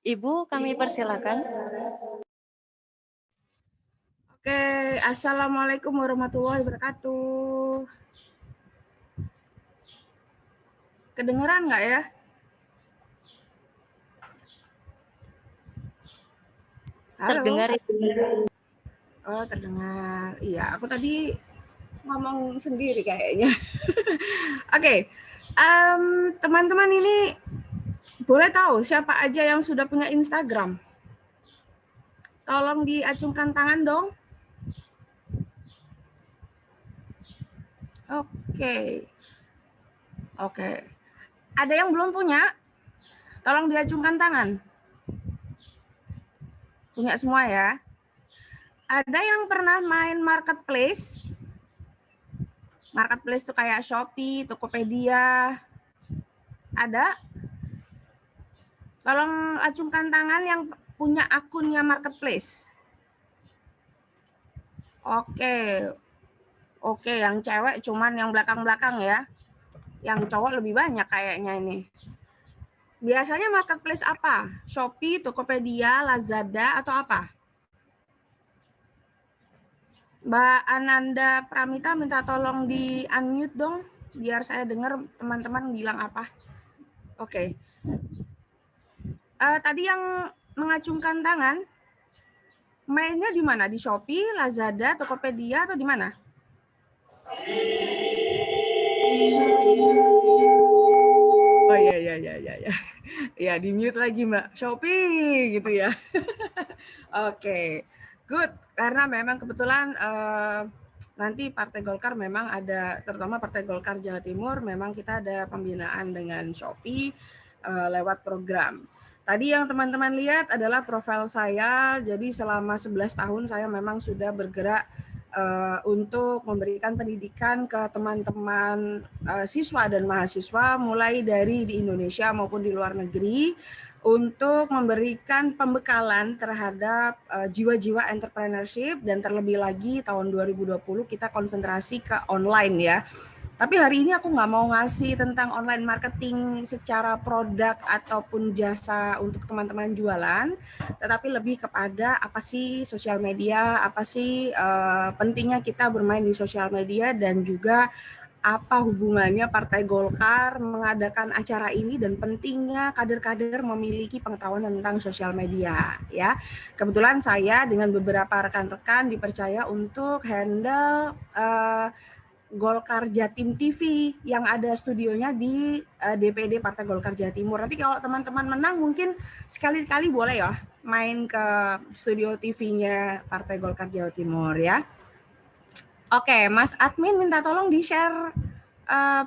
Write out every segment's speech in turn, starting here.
Ibu, kami persilakan. Oke, Assalamualaikum warahmatullahi wabarakatuh. Kedengeran nggak ya? Halo? Terdengar, Ibu. Oh, terdengar. Iya, aku tadi ngomong sendiri kayaknya. Oke, teman-teman ini boleh tahu siapa aja yang sudah punya Instagram? Tolong diacungkan tangan dong. Oke. Ada yang belum punya? Tolong diacungkan tangan. Punya semua ya. Ada yang pernah main marketplace? Marketplace itu kayak Shopee, Tokopedia. Ada? Tolong acungkan tangan yang punya akunnya marketplace. Oke, yang cewek cuman yang belakang-belakang ya. Yang cowok lebih banyak kayaknya ini. Biasanya marketplace apa? Shopee, Tokopedia, Lazada, atau apa? Mbak Ananda Pramita minta tolong di unmute dong, biar saya dengar teman-teman bilang apa. Oke. Tadi yang mengacungkan tangan, mainnya di mana? Di Shopee, Lazada, Tokopedia, atau di mana? Oh iya. Ya, di mute lagi Mbak. Shopee gitu ya. Oke, good. Karena memang kebetulan nanti Partai Golkar memang ada, terutama Partai Golkar Jawa Timur, memang kita ada pembinaan dengan Shopee lewat program. Tadi yang teman-teman lihat adalah profil saya, jadi selama 11 tahun saya memang sudah bergerak untuk memberikan pendidikan ke teman-teman siswa dan mahasiswa mulai dari di Indonesia maupun di luar negeri untuk memberikan pembekalan terhadap jiwa-jiwa entrepreneurship, dan terlebih lagi tahun 2020 kita konsentrasi ke online ya. Tapi hari ini aku nggak mau ngasih tentang online marketing secara produk ataupun jasa untuk teman-teman jualan, tetapi lebih kepada apa sih sosial media, apa sih pentingnya kita bermain di sosial media, dan juga apa hubungannya Partai Golkar mengadakan acara ini dan pentingnya kader-kader memiliki pengetahuan tentang sosial media ya. Kebetulan saya dengan beberapa rekan-rekan dipercaya untuk handle Golkar Jatim TV yang ada studionya di DPD Partai Golkar Jawa Timur. Nanti kalau teman-teman menang mungkin sekali-kali boleh ya main ke studio TV-nya Partai Golkar Jawa Timur ya. Oke, Mas Admin minta tolong di-share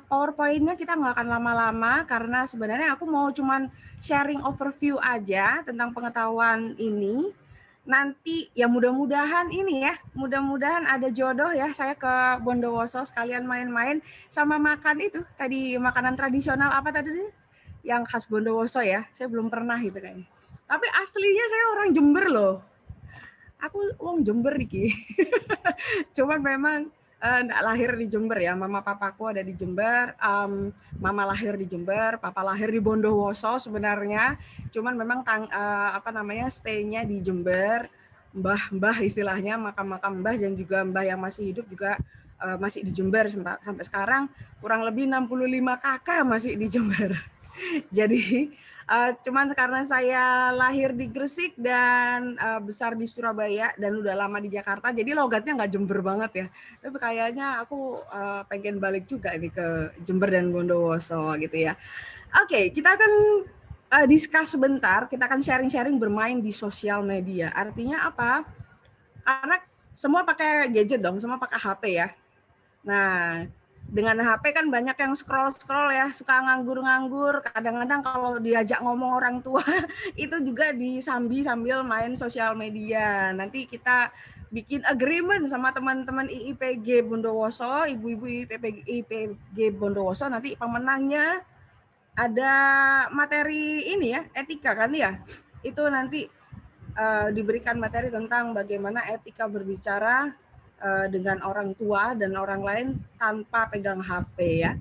PowerPoint-nya, kita nggak akan lama-lama karena sebenarnya aku mau cuman sharing overview aja tentang pengetahuan ini. Nanti ya mudah-mudahan ini ya, mudah-mudahan ada jodoh ya saya ke Bondowoso sekalian main-main sama makan itu tadi, makanan tradisional apa tadi yang khas Bondowoso ya, saya belum pernah itu kayaknya. Tapi aslinya saya orang Jember loh. Aku wong Jember iki. Cuman memang enggak lahir di Jember ya, mama papaku ada di Jember, mama lahir di Jember, papa lahir di Bondowoso sebenarnya, cuman memang stay-nya di Jember, mbah istilahnya, makam-makam mbah dan juga mbah yang masih hidup juga masih di Jember sampai sekarang, kurang lebih 65 kakak masih di Jember. Jadi cuman karena saya lahir di Gresik dan besar di Surabaya dan udah lama di Jakarta, jadi logatnya nggak Jember banget ya. Tapi kayaknya aku pengen balik juga nih ke Jember dan Bondowoso gitu ya. Oke, kita akan discuss sebentar, kita akan sharing-sharing bermain di sosial media. Artinya apa? Karena semua pakai gadget dong, semua pakai HP ya. Nah, dengan HP kan banyak yang scroll-scroll ya, suka nganggur-nganggur, kadang-kadang kalau diajak ngomong orang tua itu juga disambi sambil main sosial media. Nanti kita bikin agreement sama teman-teman IIPG Bondowoso, ibu-ibu IIPG Bondowoso, nanti pemenangnya ada materi ini ya, etika kan ya. Itu nanti diberikan materi tentang bagaimana etika berbicara dengan orang tua dan orang lain tanpa pegang HP ya.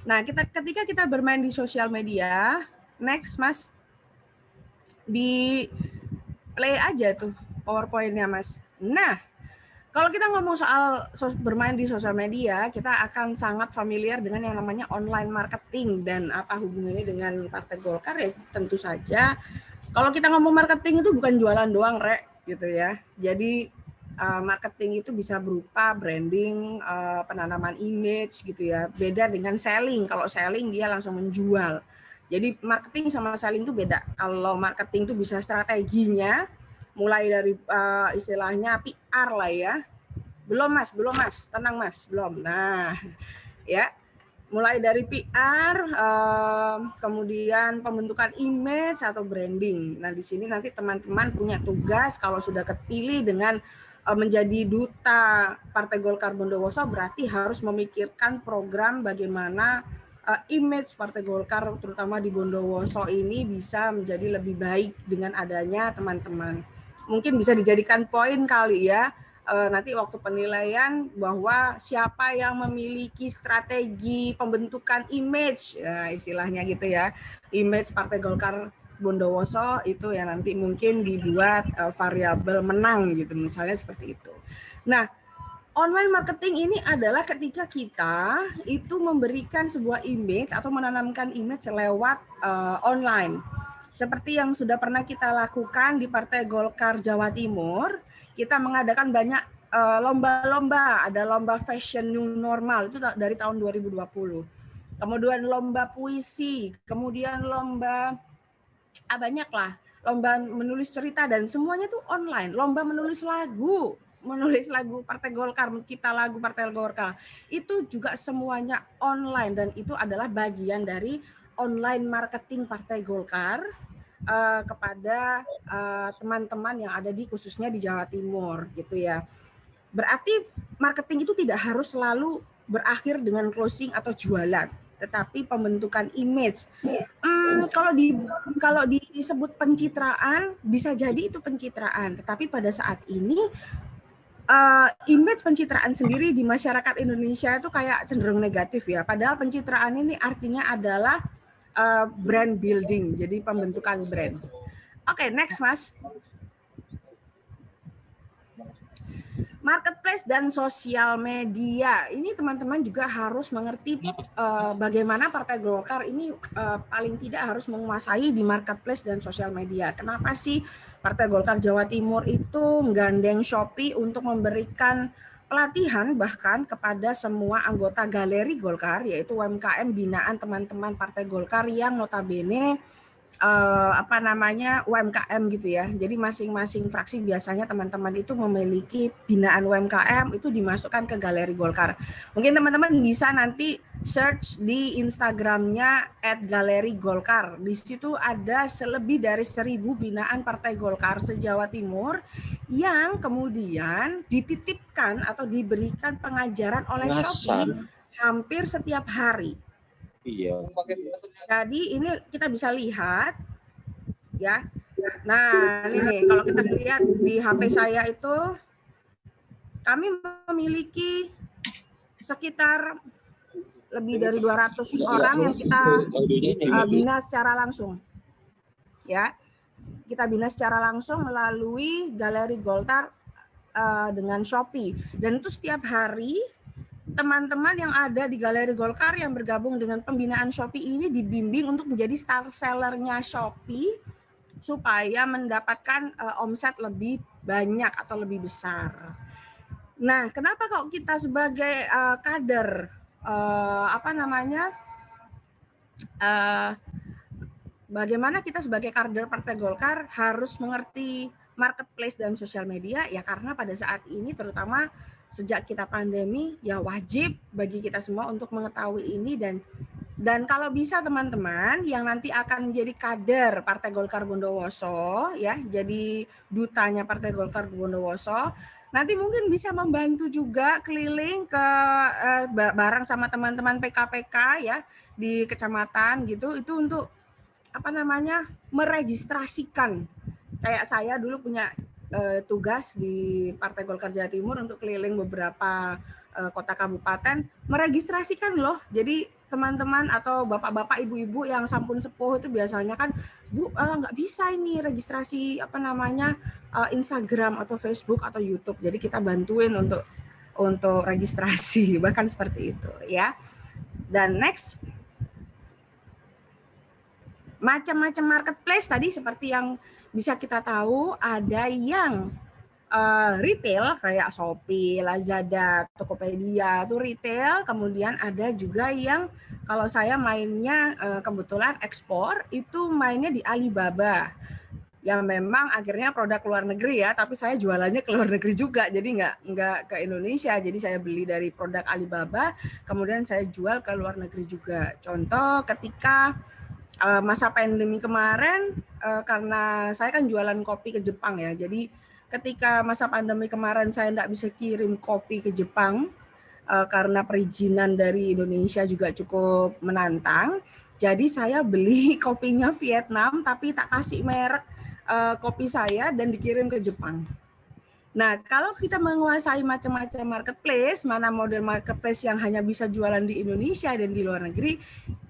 Nah, ketika kita bermain di sosial media, next Mas. di play aja tuh PowerPoint-nya, Mas. Nah, kalau kita ngomong soal bermain di sosial media, kita akan sangat familiar dengan yang namanya online marketing. Dan apa hubungannya dengan Partai Golkar? Ya tentu saja, kalau kita ngomong marketing itu bukan jualan doang, Rek, gitu ya. Jadi marketing itu bisa berupa branding, penanaman image gitu ya. Beda dengan selling. Kalau selling dia langsung menjual. Jadi marketing sama selling itu beda. Kalau marketing itu bisa strateginya, mulai dari istilahnya PR lah ya. Belum mas, tenang mas, belum. Nah, ya, mulai dari PR, kemudian pembentukan image atau branding. Nah, di sini nanti teman-teman punya tugas kalau sudah kepilih dengan menjadi duta Partai Golkar Bondowoso, berarti harus memikirkan program bagaimana image Partai Golkar terutama di Bondowoso ini bisa menjadi lebih baik dengan adanya teman-teman. Mungkin bisa dijadikan poin kali ya, nanti waktu penilaian bahwa siapa yang memiliki strategi pembentukan image, ya, istilahnya gitu ya, image Partai Golkar Bondowoso itu ya nanti mungkin dibuat variabel menang gitu, misalnya seperti itu. Nah, online marketing ini adalah ketika kita itu memberikan sebuah image atau menanamkan image lewat online. Seperti yang sudah pernah kita lakukan di Partai Golkar Jawa Timur, kita mengadakan banyak lomba-lomba, ada lomba fashion new normal itu dari tahun 2020. Kemudian lomba puisi, kemudian lomba banyak lah, lomba menulis cerita dan semuanya tuh online. Lomba menulis lagu Partai Golkar, mencipta lagu Partai Golkar, itu juga semuanya online dan itu adalah bagian dari online marketing Partai Golkar kepada teman-teman yang ada di khususnya di Jawa Timur gitu ya. Berarti marketing itu tidak harus selalu berakhir dengan closing atau jualan, tetapi pembentukan image. Kalau disebut pencitraan, bisa jadi itu pencitraan, tetapi pada saat ini image pencitraan sendiri di masyarakat Indonesia itu kayak cenderung negatif ya. Padahal pencitraan ini artinya adalah brand building, jadi pembentukan brand. Oke, next Mas. Marketplace dan sosial media. Ini teman-teman juga harus mengerti bagaimana Partai Golkar ini paling tidak harus menguasai di marketplace dan sosial media. Kenapa sih Partai Golkar Jawa Timur itu menggandeng Shopee untuk memberikan pelatihan bahkan kepada semua anggota Galeri Golkar, yaitu UMKM binaan teman-teman Partai Golkar yang notabene UMKM gitu ya. Jadi masing-masing fraksi biasanya teman-teman itu memiliki binaan UMKM itu dimasukkan ke Galeri Golkar. Mungkin teman-teman bisa nanti search di Instagramnya @galerigolkar. Di situ ada lebih dari 1000 binaan Partai Golkar se-Jawa Timur yang kemudian dititipkan atau diberikan pengajaran oleh Shopee hampir setiap hari. Iya. Jadi ini kita bisa lihat ya. Nah, ini kalau kita lihat di HP saya itu kami memiliki sekitar lebih dari 200 orang yang kita bina secara langsung. Ya. Kita bina secara langsung melalui Galeri Golkar dengan Shopee. Dan itu setiap hari teman-teman yang ada di Galeri Golkar yang bergabung dengan pembinaan Shopee ini dibimbing untuk menjadi star sellernya Shopee supaya mendapatkan omset lebih banyak atau lebih besar. Nah, kenapa kalau kita sebagai kader bagaimana kita sebagai kader Partai Golkar harus mengerti marketplace dan sosial media ya, karena pada saat ini terutama sejak kita pandemi ya wajib bagi kita semua untuk mengetahui ini dan kalau bisa teman-teman yang nanti akan menjadi kader Partai Golkar Bondowoso ya, jadi dutanya Partai Golkar Bondowoso, nanti mungkin bisa membantu juga keliling ke bareng sama teman-teman PKPK ya di kecamatan gitu, itu untuk meregistrasikan. Kayak saya dulu punya tugas di Partai Golkar Jawa Timur untuk keliling beberapa kota kabupaten, meregistrasikan loh. Jadi teman-teman atau bapak-bapak, ibu-ibu yang sampun sepuh itu biasanya kan Bu, nggak bisa ini registrasi apa namanya Instagram atau Facebook atau YouTube. Jadi kita bantuin untuk registrasi, bahkan seperti itu ya. Dan next, macam-macam marketplace tadi seperti yang bisa kita tahu, ada yang retail kayak Shopee, Lazada, Tokopedia itu retail, kemudian ada juga yang kalau saya mainnya kebetulan ekspor itu mainnya di Alibaba. Yang memang akhirnya produk luar negeri ya, tapi saya jualannya ke luar negeri juga, jadi nggak ke Indonesia. Jadi saya beli dari produk Alibaba, kemudian saya jual ke luar negeri juga. Contoh ketika masa pandemi kemarin, karena saya kan jualan kopi ke Jepang ya, jadi ketika masa pandemi kemarin saya tidak bisa kirim kopi ke Jepang karena perizinan dari Indonesia juga cukup menantang. Jadi saya beli kopinya Vietnam tapi tak kasih merek kopi saya dan dikirim ke Jepang. Nah, kalau kita menguasai macam-macam marketplace, mana model marketplace yang hanya bisa jualan di Indonesia dan di luar negeri,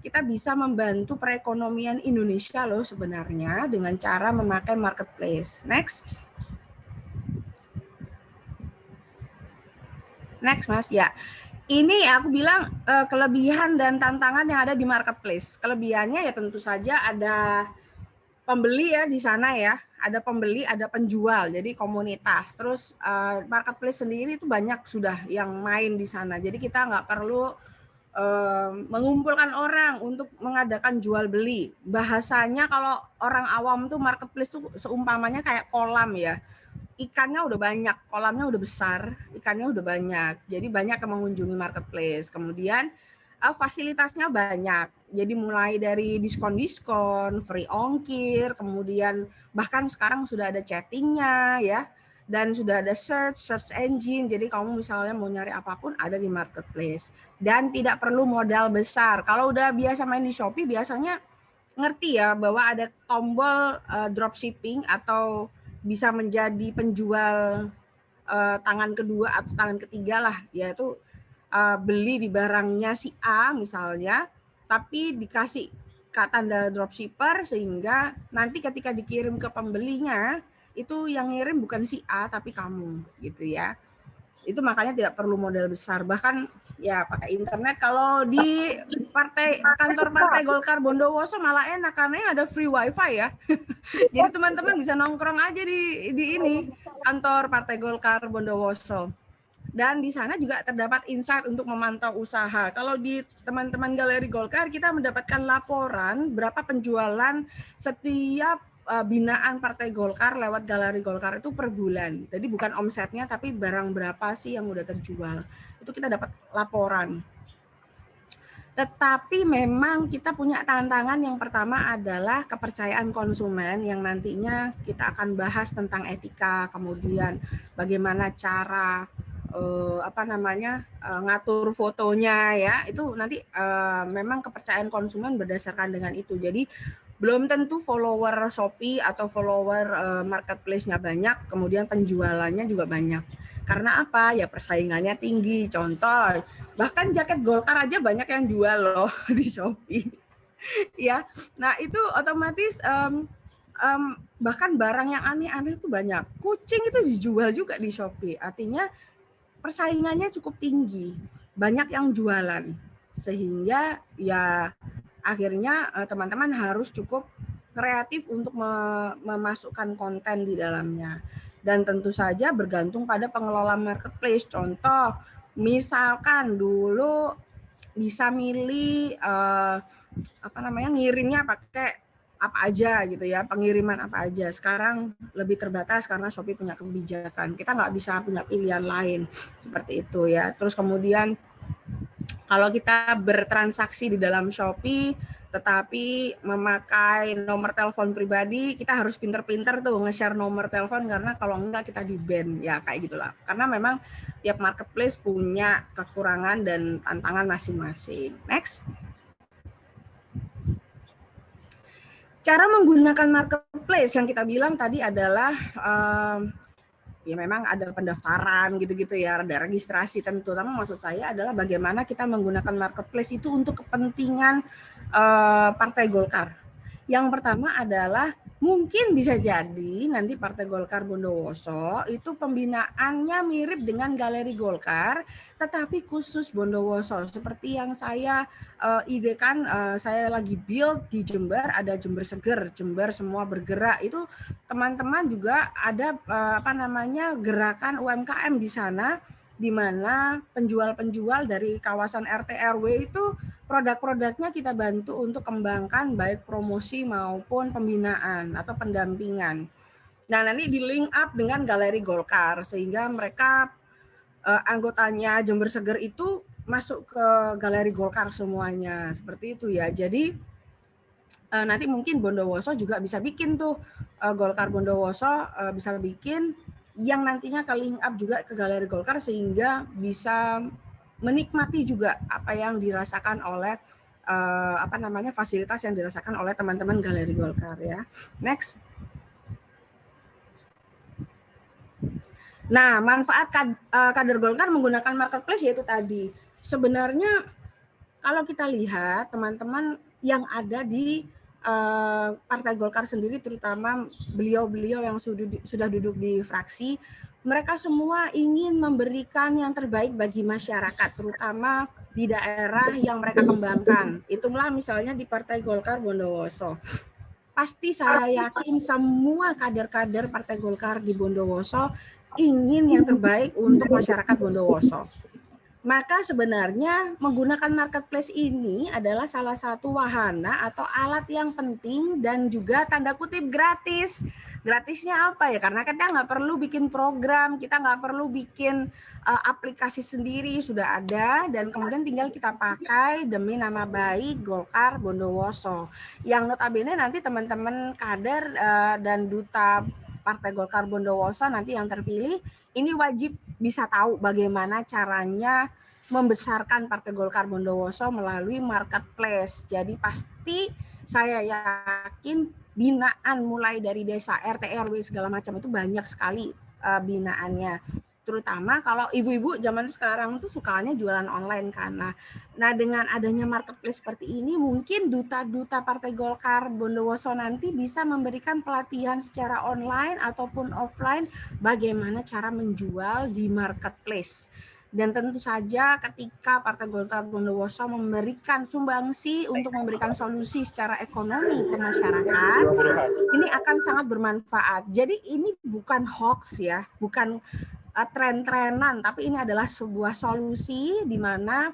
kita bisa membantu perekonomian Indonesia loh sebenarnya dengan cara memakai marketplace. Next. Next, Mas. Ya, ini aku bilang kelebihan dan tantangan yang ada di marketplace. Kelebihannya ya tentu saja ada pembeli ya di sana ya, ada pembeli, ada penjual, jadi komunitas. Terus marketplace sendiri itu banyak sudah yang main di sana. Jadi kita nggak perlu mengumpulkan orang untuk mengadakan jual beli. Bahasanya kalau orang awam tuh marketplace tuh seumpamanya kayak kolam ya. Ikannya udah banyak, kolamnya udah besar, ikannya udah banyak. Jadi banyak yang mengunjungi marketplace. Kemudian fasilitasnya banyak. Jadi mulai dari diskon-diskon, free ongkir, kemudian bahkan sekarang sudah ada chattingnya ya, dan sudah ada search engine. Jadi kamu misalnya mau nyari apapun ada di marketplace dan tidak perlu modal besar. Kalau udah biasa main di Shopee biasanya ngerti ya bahwa ada tombol dropshipping atau bisa menjadi penjual tangan kedua atau tangan ketiga lah, yaitu beli di barangnya si A misalnya, tapi dikasih tanda dropshipper sehingga nanti ketika dikirim ke pembelinya itu yang ngirim bukan si A tapi kamu gitu ya. Itu makanya tidak perlu modal besar, bahkan ya pakai internet. Kalau di kantor Partai Golkar Bondowoso malah enak karena ada free wifi ya. Jadi teman-teman bisa nongkrong aja di ini kantor Partai Golkar Bondowoso. Dan di sana juga terdapat insight untuk memantau usaha. Kalau di teman-teman Galeri Golkar kita mendapatkan laporan berapa penjualan setiap binaan Partai Golkar lewat Galeri Golkar itu per bulan. Jadi bukan omsetnya tapi barang berapa sih yang udah terjual. Itu kita dapat laporan. Tetapi memang kita punya tantangan. Yang pertama adalah kepercayaan konsumen yang nantinya kita akan bahas tentang etika, kemudian bagaimana cara ngatur fotonya ya. Itu nanti memang kepercayaan konsumen berdasarkan dengan itu. Jadi belum tentu follower Shopee atau follower marketplace-nya banyak, kemudian penjualannya juga banyak. Karena apa? Ya persaingannya tinggi. Contoh, bahkan jaket Golkar aja banyak yang jual loh di Shopee. Ya, nah itu otomatis bahkan barang yang aneh-aneh itu banyak. Kucing itu dijual juga di Shopee. Artinya persaingannya cukup tinggi. Banyak yang jualan. Sehingga ya akhirnya teman-teman harus cukup kreatif untuk memasukkan konten di dalamnya. Dan tentu saja bergantung pada pengelola marketplace. Contoh, misalkan dulu bisa milih ngirimnya pakai apa aja gitu ya, pengiriman apa aja. Sekarang lebih terbatas karena Shopee punya kebijakan. Kita nggak bisa punya pilihan lain seperti itu ya. Terus kemudian kalau kita bertransaksi di dalam Shopee tetapi memakai nomor telepon pribadi, kita harus pinter-pinter tuh nge-share nomor telepon karena kalau enggak kita di-ban ya kayak gitulah. Karena memang tiap marketplace punya kekurangan dan tantangan masing-masing. Next. Cara menggunakan marketplace yang kita bilang tadi adalah ya memang ada pendaftaran gitu-gitu ya, ada registrasi tentu. Tapi maksud saya adalah bagaimana kita menggunakan marketplace itu untuk kepentingan Partai Golkar. Yang pertama adalah mungkin bisa jadi nanti Partai Golkar Bondowoso itu pembinaannya mirip dengan Galeri Golkar, tetapi khusus Bondowoso. Seperti yang saya idekan, saya lagi build di Jember, ada Jember Seger, Jember Semua Bergerak. Itu teman-teman juga ada gerakan UMKM di sana, di mana penjual-penjual dari kawasan RT RW itu produk-produknya kita bantu untuk kembangkan baik promosi maupun pembinaan atau pendampingan. Nah, nanti di link up dengan Galeri Golkar sehingga mereka anggotanya Jember Seger itu masuk ke Galeri Golkar semuanya. Seperti itu ya. Jadi nanti mungkin Bondowoso juga bisa bikin tuh Golkar Bondowoso bisa bikin yang nantinya ke link up juga ke Galeri Golkar sehingga bisa menikmati juga apa yang dirasakan oleh fasilitas yang dirasakan oleh teman-teman Galeri Golkar ya. Next. Nah, manfaat kader Golkar menggunakan marketplace yaitu tadi. Sebenarnya kalau kita lihat teman-teman yang ada di Partai Golkar sendiri, terutama beliau-beliau yang sudah duduk di fraksi, mereka semua ingin memberikan yang terbaik bagi masyarakat, terutama di daerah yang mereka kembangkan. Itulah misalnya di Partai Golkar Bondowoso. Pasti saya yakin semua kader-kader Partai Golkar di Bondowoso ingin yang terbaik untuk masyarakat Bondowoso. Maka sebenarnya menggunakan marketplace ini adalah salah satu wahana atau alat yang penting dan juga tanda kutip gratis. Gratisnya apa ya? Karena kita nggak perlu bikin program, kita nggak perlu bikin aplikasi sendiri, sudah ada dan kemudian tinggal kita pakai demi nama baik Golkar Bondowoso. Yang notabene nanti teman-teman kader dan duta Partai Golkar Bondowoso nanti yang terpilih ini wajib bisa tahu bagaimana caranya membesarkan Partai Golkar Bondowoso melalui marketplace. Jadi pasti saya yakin binaan mulai dari desa, RT, RW segala macam itu banyak sekali binaannya. Terutama kalau ibu-ibu zaman sekarang tuh sukanya jualan online kan. Nah dengan adanya marketplace seperti ini mungkin duta-duta Partai Golkar Bondowoso nanti bisa memberikan pelatihan secara online ataupun offline bagaimana cara menjual di marketplace. Dan tentu saja ketika Partai Golkar Bondowoso memberikan sumbangsi untuk memberikan solusi secara ekonomi ke masyarakat, ini akan sangat bermanfaat. Jadi ini bukan hoax ya, bukan tren-trenan, tapi ini adalah sebuah solusi di mana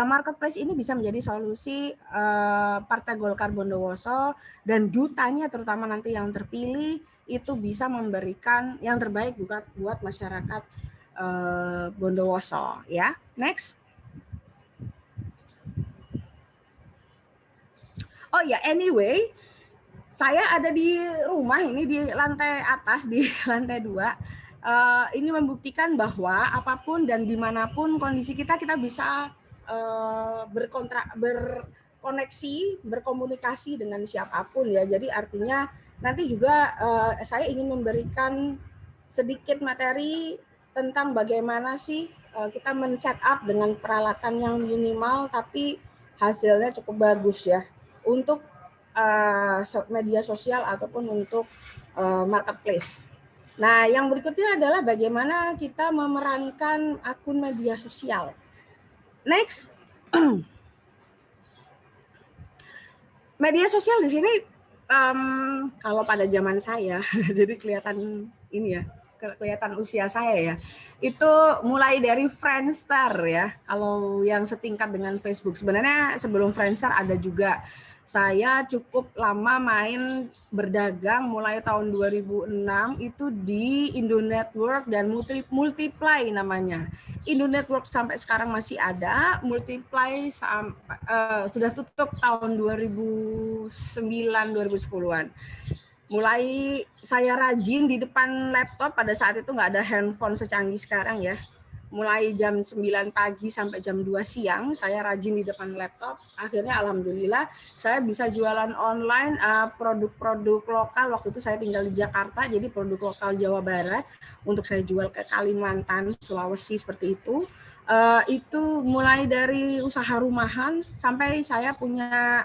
marketplace ini bisa menjadi solusi Partai Golkar Bondowoso dan dutanya terutama nanti yang terpilih itu bisa memberikan yang terbaik buat masyarakat Bondowoso ya. Next. Oh ya, anyway, saya ada di rumah ini di lantai atas, di lantai 2. Ini membuktikan bahwa apapun dan dimanapun kondisi kita bisa berkoneksi, berkomunikasi dengan siapapun ya. Jadi artinya nanti juga saya ingin memberikan sedikit materi tentang bagaimana sih kita men-set up dengan peralatan yang minimal tapi hasilnya cukup bagus ya untuk media sosial ataupun untuk marketplace. Nah, yang berikutnya adalah bagaimana kita memerankan akun media sosial. Next. Media sosial di sini kalau pada zaman saya, jadi kelihatan ini ya, kelihatan usia saya ya. Itu mulai dari Friendster ya. Kalau yang setingkat dengan Facebook. Sebenarnya sebelum Friendster ada juga. Saya cukup lama main berdagang mulai tahun 2006 itu di Indo Network dan Multiply namanya. Indo Network sampai sekarang masih ada, Multiply sudah tutup tahun 2009-2010-an. Mulai saya rajin di depan laptop, pada saat itu nggak ada handphone secanggih sekarang ya. Mulai jam 9 pagi sampai jam 2 siang, saya rajin di depan laptop. Akhirnya alhamdulillah saya bisa jualan online produk-produk lokal. Waktu itu saya tinggal di Jakarta, jadi produk lokal Jawa Barat. Untuk saya jual ke Kalimantan, Sulawesi seperti itu. Itu mulai dari usaha rumahan sampai saya punya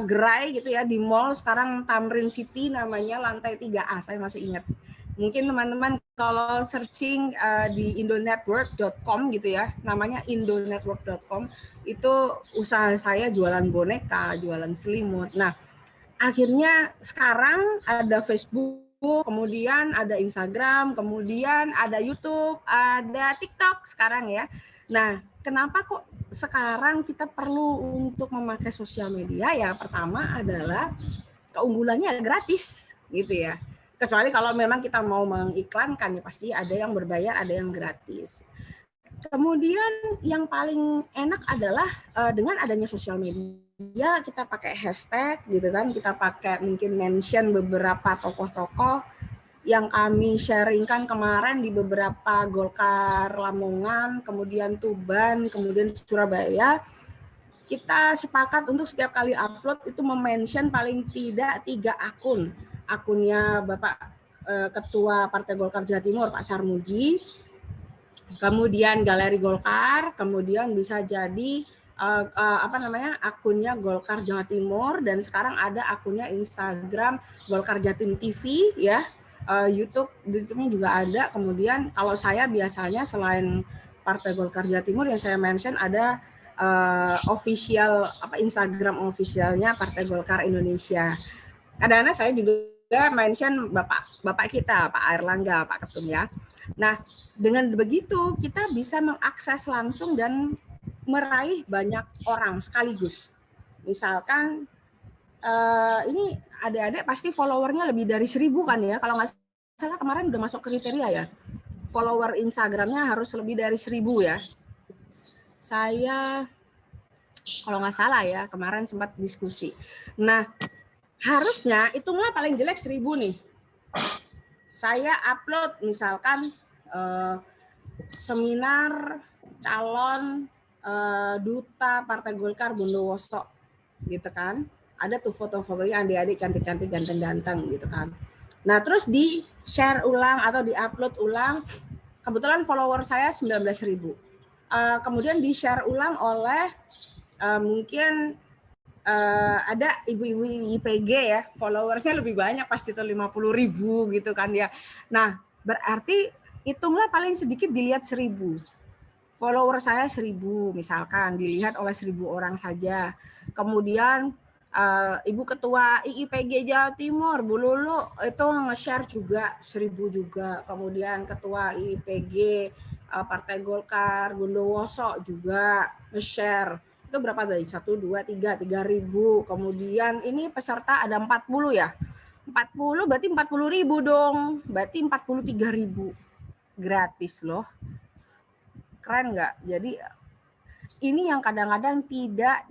gerai gitu ya di mall sekarang Tamrin City namanya, lantai 3A, saya masih ingat. Mungkin teman-teman kalau searching di indonetwork.com gitu ya, namanya indonetwork.com, itu usaha saya jualan boneka, jualan selimut. Nah, akhirnya sekarang ada Facebook, kemudian ada Instagram, kemudian ada YouTube, ada TikTok sekarang ya. Nah, kenapa kok sekarang kita perlu untuk memakai sosial media? Ya, pertama adalah keunggulannya gratis gitu ya. Kecuali kalau memang kita mau mengiklankan ya pasti ada yang berbayar, ada yang gratis. Kemudian yang paling enak adalah dengan adanya sosial media, kita pakai hashtag gitu kan, kita pakai mungkin mention beberapa tokoh-tokoh yang kami sharingkan kemarin di beberapa Golkar Lamongan, kemudian Tuban, kemudian Surabaya. Kita sepakat untuk setiap kali upload itu memention paling tidak 3 akun. Akunnya Bapak Ketua Partai Golkar Jawa Timur, Pak Sarmuji, kemudian Galeri Golkar, kemudian bisa jadi akunnya Golkar Jawa Timur, dan sekarang ada akunnya Instagram Golkar Jatim TV ya, YouTube-nya juga ada. Kemudian kalau saya biasanya selain Partai Golkar Jawa Timur yang saya mention ada official Instagram officialnya Partai Golkar Indonesia. Kadang-kadang saya juga mention Bapak kita, Pak Airlangga, Pak Ketum ya. Nah, dengan begitu kita bisa mengakses langsung dan meraih banyak orang sekaligus. Misalkan ini adik-adik pasti followernya lebih dari 1000 kan ya. Kalau nggak salah kemarin udah masuk kriteria ya. Follower Instagramnya harus lebih dari 1000 ya. Saya kalau nggak salah ya kemarin sempat diskusi. Nah, harusnya hitunglah paling jelek 1000 nih. Saya upload misalkan seminar calon duta Partai Golkar Bondowoso gitu kan. Ada tuh foto-fotonya adik-adik cantik-cantik, ganteng-ganteng gitu kan. Nah, terus di share ulang atau di upload ulang. Kebetulan follower saya 19.000. Kemudian di share ulang oleh mungkin ada ibu-ibu IPG ya, followersnya lebih banyak pasti itu 50.000 gitu kan ya. Nah, berarti hitunglah paling sedikit dilihat 1000. Follower saya 1000 misalkan, dilihat oleh 1000 orang saja. Kemudian Ibu Ketua IIPG Jawa Timur, Bu Lulu, itu nge-share juga 1000 juga. Kemudian Ketua IIPG Partai Golkar Bondowoso juga nge-share. Itu berapa tadi? 1, 2, 3, 3.000. Kemudian ini peserta ada 40 ya. 40 berarti 40.000 dong. Berarti 43.000. Gratis loh. Keren nggak? Jadi ini yang kadang-kadang tidak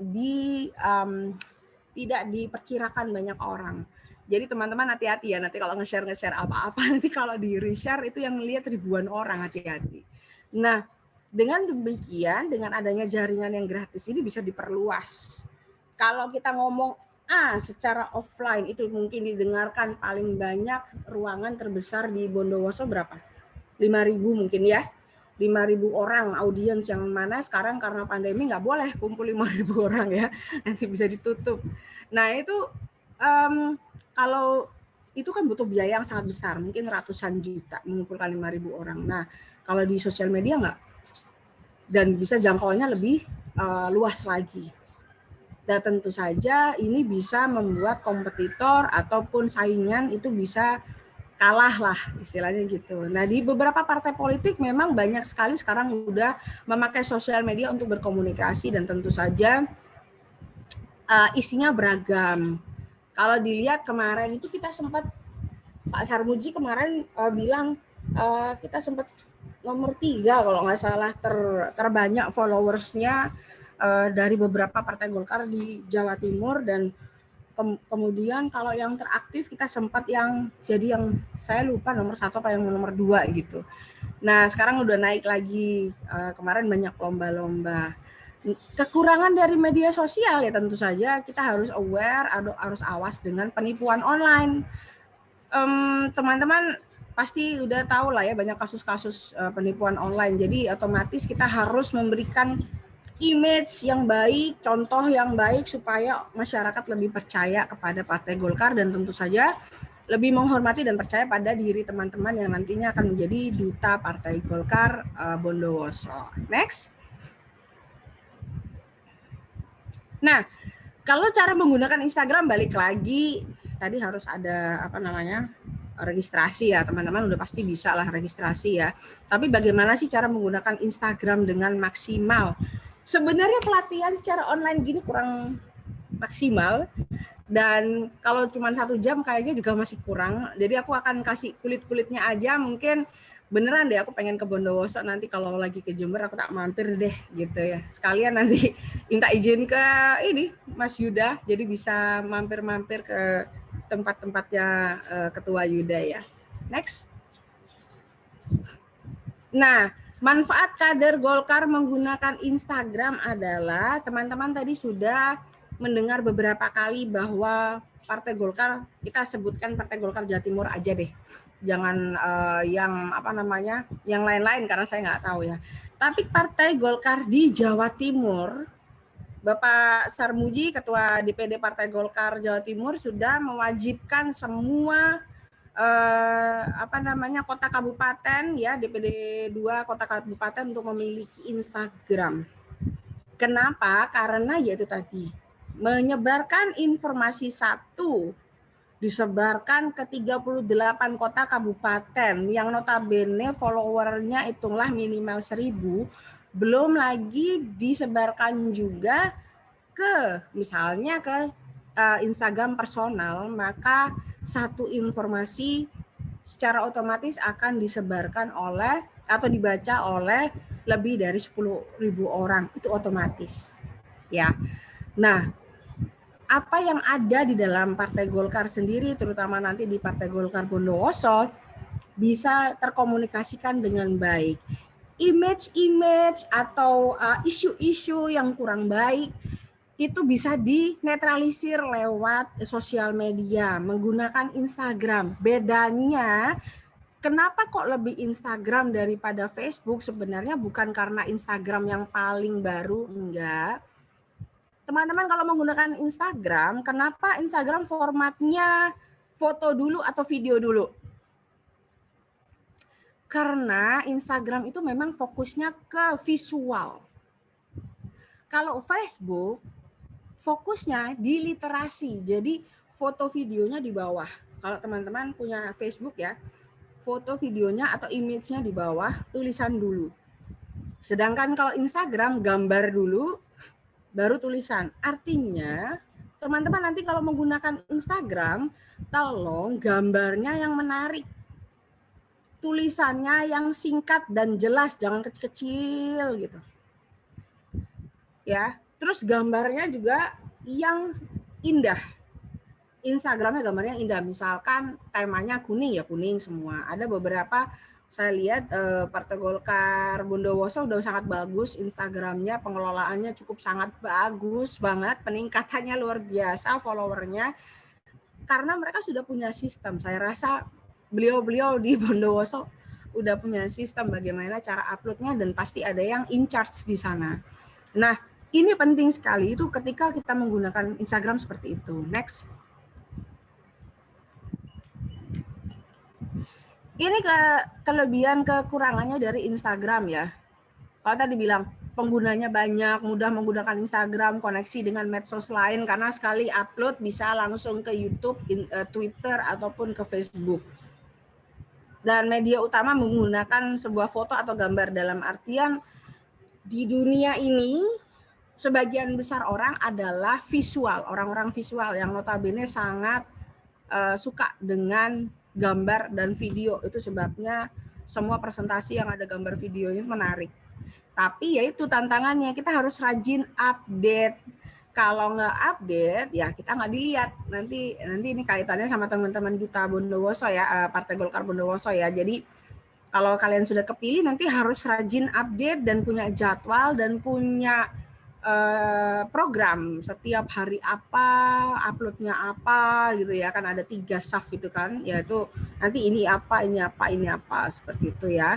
diperkirakan banyak orang. Jadi teman-teman hati-hati ya, nanti kalau nge-share apa-apa, nanti kalau di reshare itu yang melihat ribuan orang, hati-hati. Nah, dengan demikian, dengan adanya jaringan yang gratis ini bisa diperluas. Kalau kita ngomong secara offline itu mungkin didengarkan paling banyak ruangan terbesar di Bondowoso berapa? 5.000 mungkin ya. 5.000 orang audiens yang mana sekarang karena pandemi nggak boleh kumpul 5.000 orang ya, nanti bisa ditutup. Nah itu kalau itu kan butuh biaya yang sangat besar, mungkin ratusan juta mengumpulkan 5.000 orang. Nah kalau di sosial media nggak, dan bisa jangkauannya lebih luas lagi. Dan tentu saja ini bisa membuat kompetitor ataupun saingan itu bisa kalah lah istilahnya gitu. Nah di beberapa partai politik memang banyak sekali sekarang udah memakai sosial media untuk berkomunikasi, dan tentu saja isinya beragam. Kalau dilihat kemarin itu kita sempat, Pak Sarmuji kemarin bilang kita sempat nomor 3 kalau nggak salah terbanyak followersnya dari beberapa partai Golkar di Jawa Timur, dan kemudian kalau yang teraktif kita sempat yang jadi yang saya lupa nomor 1 apa yang nomor 2 gitu. Nah sekarang udah naik lagi, kemarin banyak lomba-lomba. Kekurangan dari media sosial ya tentu saja kita harus aware, harus awas dengan penipuan online. Teman-teman pasti udah tahu lah ya banyak kasus-kasus penipuan online. Jadi otomatis kita harus memberikan image yang baik, contoh yang baik supaya masyarakat lebih percaya kepada Partai Golkar dan tentu saja lebih menghormati dan percaya pada diri teman-teman yang nantinya akan menjadi duta Partai Golkar Bondowoso. Next. Nah, kalau cara menggunakan Instagram balik lagi tadi harus ada registrasi ya, teman-teman udah pasti bisa lah registrasi ya. Tapi bagaimana sih cara menggunakan Instagram dengan maksimal? Sebenarnya pelatihan secara online gini kurang maksimal, dan kalau cuma 1 jam kayaknya juga masih kurang. Jadi aku akan kasih kulit-kulitnya aja, mungkin beneran deh aku pengen ke Bondowoso nanti kalau lagi ke Jember aku tak mampir deh gitu ya. Sekalian nanti minta izin ke ini Mas Yuda, jadi bisa mampir-mampir ke tempat-tempatnya Ketua Yuda ya. Next. Nah, manfaat kader Golkar menggunakan Instagram adalah teman-teman tadi sudah mendengar beberapa kali bahwa Partai Golkar, kita sebutkan Partai Golkar Jawa Timur aja deh, jangan yang lain-lain karena saya nggak tahu ya. Tapi Partai Golkar di Jawa Timur, Bapak Sarmuji, Ketua DPD Partai Golkar Jawa Timur sudah mewajibkan semua kota kabupaten ya, DPD 2 kota kabupaten untuk memiliki Instagram. Kenapa? Karena yaitu tadi menyebarkan informasi satu disebarkan ke 38 kota kabupaten yang notabene followernya hitunglah minimal 1000, belum lagi disebarkan juga ke misalnya ke Instagram personal, maka satu informasi secara otomatis akan disebarkan oleh atau dibaca oleh lebih dari 10.000 orang, itu otomatis ya. Nah, apa yang ada di dalam Partai Golkar sendiri, terutama nanti di Partai Golkar Bondowoso, bisa terkomunikasikan dengan baik. Image-image atau isu-isu yang kurang baik itu bisa dinetralisir lewat sosial media menggunakan Instagram. Bedanya, kenapa kok lebih Instagram daripada Facebook? Sebenarnya bukan karena Instagram yang paling baru, enggak. Teman-teman kalau menggunakan Instagram, kenapa Instagram formatnya foto dulu atau video dulu? Karena Instagram itu memang fokusnya ke visual. Kalau Facebook fokusnya di literasi, jadi foto videonya di bawah. Kalau teman-teman punya Facebook ya, foto videonya atau image-nya di bawah, tulisan dulu. Sedangkan kalau Instagram gambar dulu, baru tulisan. Artinya, teman-teman nanti kalau menggunakan Instagram, tolong gambarnya yang menarik. Tulisannya yang singkat dan jelas, jangan kecil-kecil gitu. Ya, terus gambarnya juga yang indah. Instagramnya gambarnya indah, misalkan temanya kuning ya kuning semua. Ada beberapa saya lihat Partai Golkar Bondowoso udah sangat bagus Instagramnya, pengelolaannya cukup sangat bagus banget, peningkatannya luar biasa followernya, karena mereka sudah punya sistem. Saya rasa beliau-beliau di Bondowoso udah punya sistem bagaimana cara uploadnya dan pasti ada yang in charge di sana. Nah, ini penting sekali itu ketika kita menggunakan Instagram seperti itu. Next. Ini kelebihan kekurangannya dari Instagram ya. Kalau tadi bilang penggunanya banyak, mudah menggunakan Instagram, koneksi dengan medsos lain karena sekali upload bisa langsung ke YouTube, Twitter ataupun ke Facebook. Dan media utama menggunakan sebuah foto atau gambar dalam artian di dunia ini sebagian besar orang adalah visual, orang-orang visual yang notabene sangat suka dengan gambar dan video. Itu sebabnya semua presentasi yang ada gambar videonya menarik. Tapi ya itu tantangannya, kita harus rajin update. Kalau nggak update, ya kita nggak dilihat. Nanti ini kaitannya sama teman-teman Duta Bondowoso ya, Partai Golkar Bondowoso ya. Jadi kalau kalian sudah kepilih, nanti harus rajin update dan punya jadwal dan punya program setiap hari apa, uploadnya apa gitu ya, kan ada 3 shaft itu kan, yaitu nanti ini apa seperti itu ya.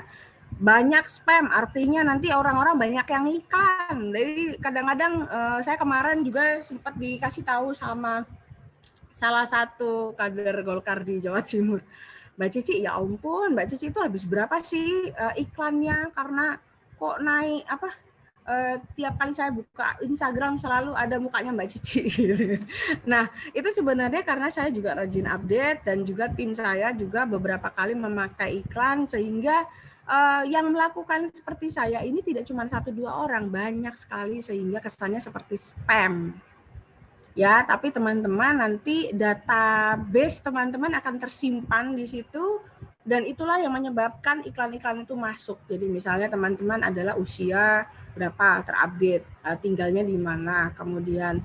banyak spam, artinya nanti orang-orang banyak yang iklan. Jadi kadang-kadang saya kemarin juga sempat dikasih tahu sama salah satu kader Golkar di Jawa Timur. Mbak Cici, ya ampun, Mbak Cici itu habis berapa sih iklannya? Karena kok naik apa? Tiap kali saya buka Instagram selalu ada mukanya Mbak Cici. Nah, itu sebenarnya karena saya juga rajin update dan juga tim saya juga beberapa kali memakai iklan sehingga yang melakukan seperti saya ini tidak cuma 1-2 orang, banyak sekali sehingga kesannya seperti spam. Ya, tapi teman-teman nanti database teman-teman akan tersimpan di situ dan itulah yang menyebabkan iklan-iklan itu masuk. Jadi misalnya teman-teman adalah usia berapa terupdate, tinggalnya di mana, kemudian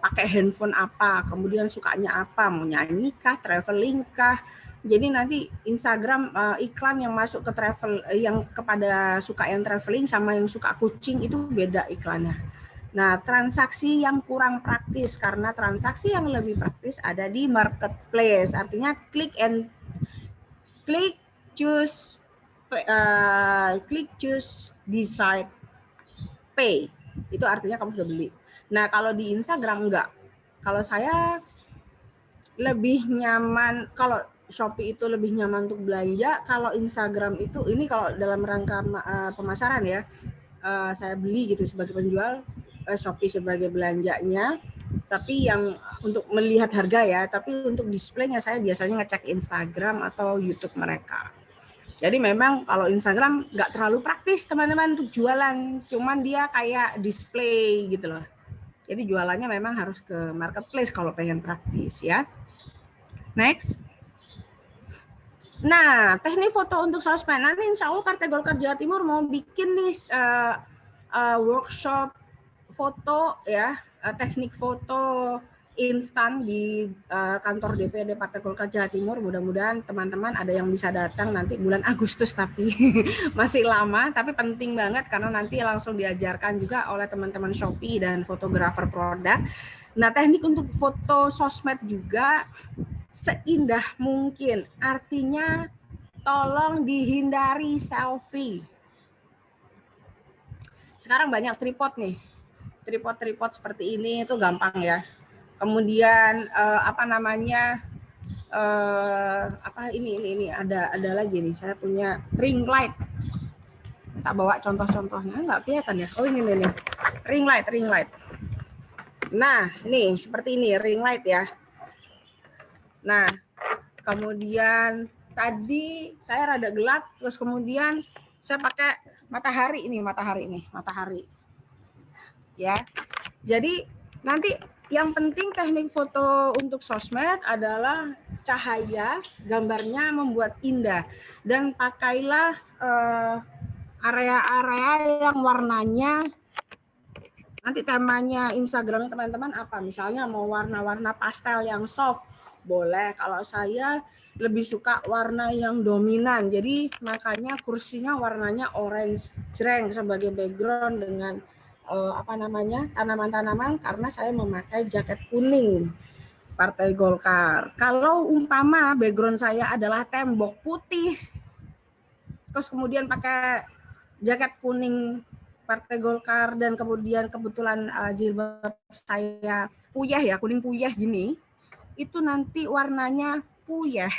pakai handphone apa, kemudian sukanya apa, mau nyanyi kah, traveling kah. Jadi nanti Instagram iklan yang masuk ke travel yang kepada suka yang traveling sama yang suka kucing itu beda iklannya. Nah, transaksi yang kurang praktis karena transaksi yang lebih praktis ada di marketplace. Artinya click choose decide pay. Itu artinya kamu sudah beli. Nah, kalau di Instagram enggak. Kalau saya lebih nyaman, kalau Shopee itu lebih nyaman untuk belanja, kalau Instagram itu ini kalau dalam rangka pemasaran ya. Saya beli gitu sebagai penjual, Shopee sebagai belanjanya, tapi yang untuk melihat harga ya, tapi untuk displaynya saya biasanya ngecek Instagram atau YouTube mereka. Jadi memang kalau Instagram nggak terlalu praktis teman-teman untuk jualan, cuman dia kayak display gitu loh. Jadi jualannya memang harus ke marketplace kalau pengen praktis ya. Next. Nah, teknik foto untuk sosmed. Nanti insya Allah Partai Golkar Jawa Timur mau bikin nih workshop foto ya, teknik foto instan di kantor DPD Partai Golkar Jawa Timur. Mudah-mudahan teman-teman ada yang bisa datang nanti bulan Agustus, tapi masih lama, tapi penting banget karena nanti langsung diajarkan juga oleh teman-teman Shopee dan fotografer produk. Nah, teknik untuk foto sosmed juga seindah mungkin. Artinya tolong dihindari selfie. Sekarang banyak tripod nih. Tripod seperti ini itu gampang ya. Kemudian apa namanya? Ini ada lagi nih. Saya punya ring light. Tak bawa contoh-contohnya, nggak kelihatan ya. Oh ini nih. Ring light. Nah, ini seperti ini ring light ya. Nah, kemudian tadi saya rada gelap, terus kemudian saya pakai matahari. Ya. Jadi nanti yang penting teknik foto untuk sosmed adalah cahaya, gambarnya membuat indah dan pakailah area-area yang warnanya nanti temanya Instagram teman-teman apa? Misalnya mau warna-warna pastel yang soft, boleh. Kalau saya lebih suka warna yang dominan. Jadi makanya kursinya warnanya orange jreng sebagai background dengan tanaman-tanaman karena saya memakai jaket kuning Partai Golkar. Kalau umpama background saya adalah tembok putih, terus kemudian pakai jaket kuning Partai Golkar dan kemudian kebetulan jilbab saya puyeh ya, kuning puyeh gini, itu nanti warnanya puyeh,